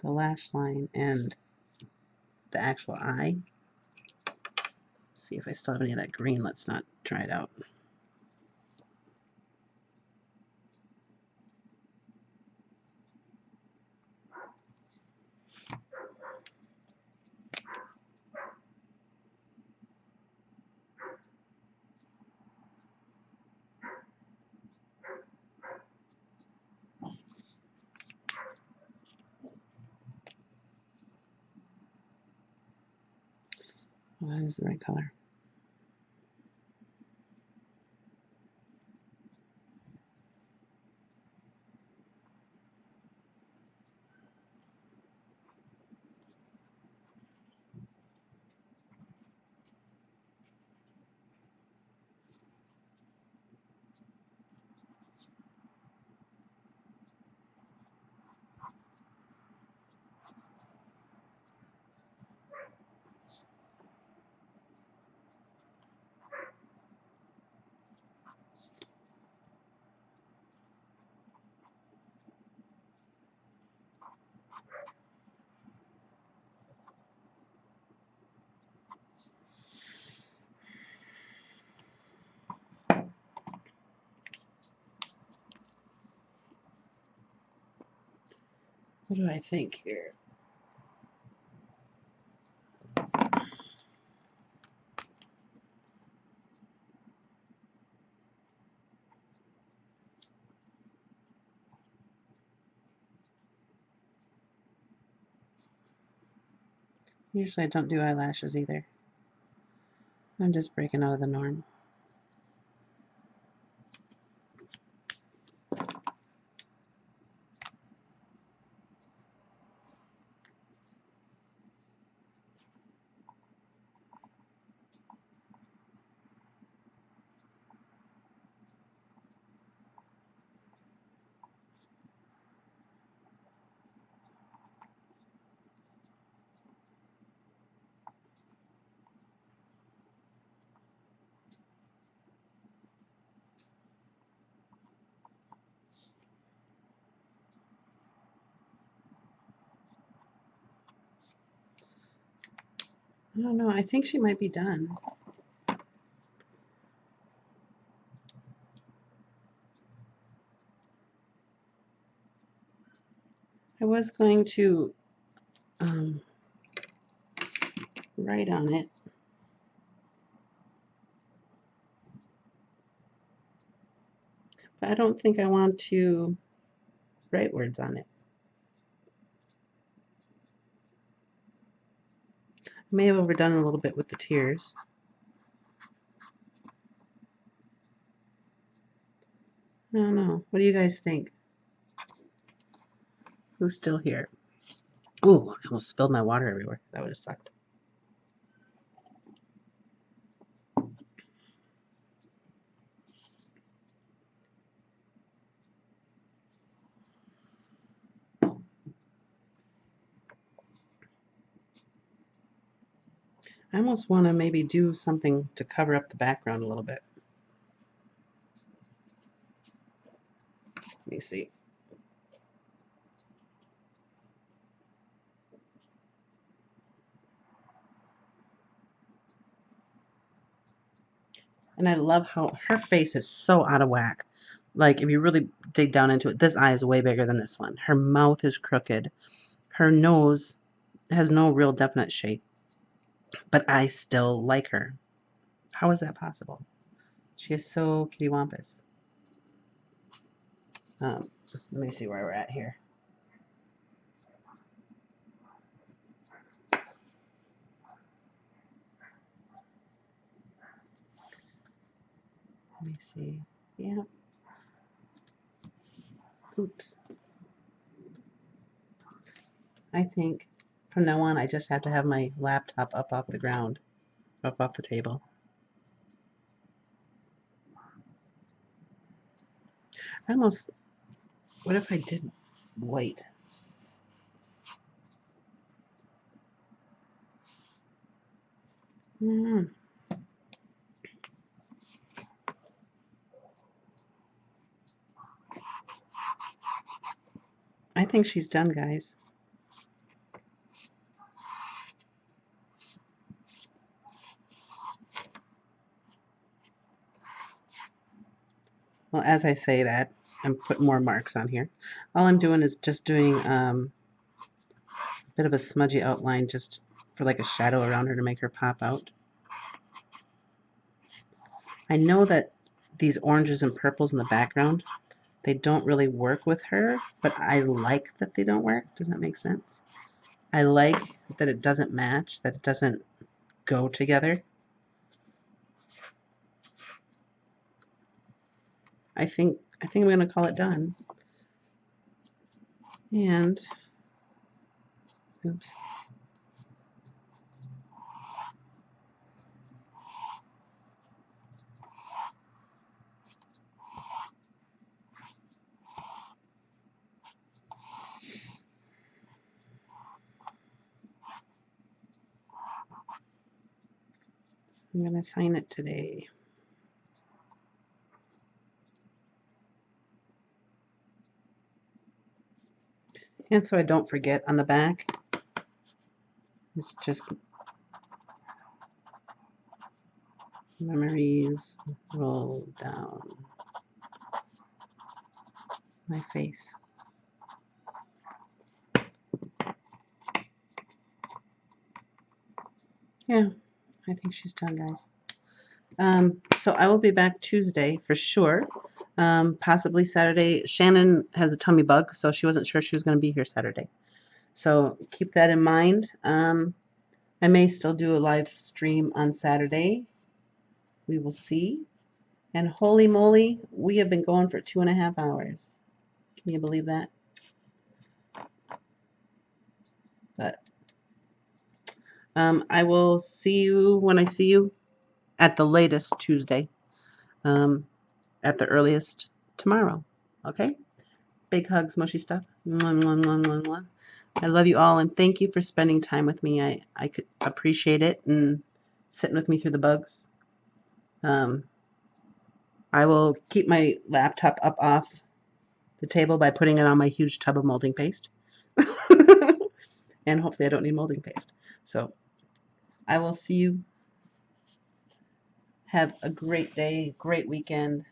the lash line and the actual eye. Let's see if I still have any of that green. Let's not try it out. What is the right color? What do I think here? Usually I don't do eyelashes either. I'm just breaking out of the norm. I don't know. I think she might be done. I was going to write on it. But I don't think I want to write words on it. I may have overdone a little bit with the tears. I don't know. What do you guys think? Who's still here? Ooh, I almost spilled my water everywhere. That would have sucked. I almost want to maybe do something to cover up the background a little bit. Let me see. And I love how her face is so out of whack. Like, if you really dig down into it, this eye is way bigger than this one. Her mouth is crooked. Her nose has no real definite shape. But I still like her. How is that possible? She is so kitty wampus. Let me see where we're at here. Let me see. Yeah. Oops. I think from now on I just have to have my laptop up off the ground, up off the table. I almost, what if I did white? Mm. I think she's done, guys. Well, as I say that, I'm putting more marks on here. All I'm doing is just doing a bit of a smudgy outline just for like a shadow around her to make her pop out. I know that these oranges and purples in the background, they don't really work with her, but I like that they don't work. Does that make sense? I like that it doesn't match, that it doesn't go together. I think I'm going to call it done. And oops. I'm going to sign it today. And so I don't forget, on the back, it's just memories roll down my face. Yeah, I think she's done, guys. So I will be back Tuesday for sure. Possibly Saturday. Shannon has a tummy bug, so she wasn't sure she was going to be here Saturday. So keep that in mind. I may still do a live stream on Saturday. We will see. And holy moly, we have been going for 2.5 hours. Can you believe that? But I will see you when I see you, at the latest Tuesday, at the earliest tomorrow. Okay? Big hugs, mushy stuff. Mwah, mwah, mwah, mwah, mwah. I love you all, and thank you for spending time with me. I could appreciate it, and sitting with me through the bugs. I will keep my laptop up off the table by putting it on my huge tub of molding paste. And hopefully I don't need molding paste. So I will see you. Have a great day, great weekend.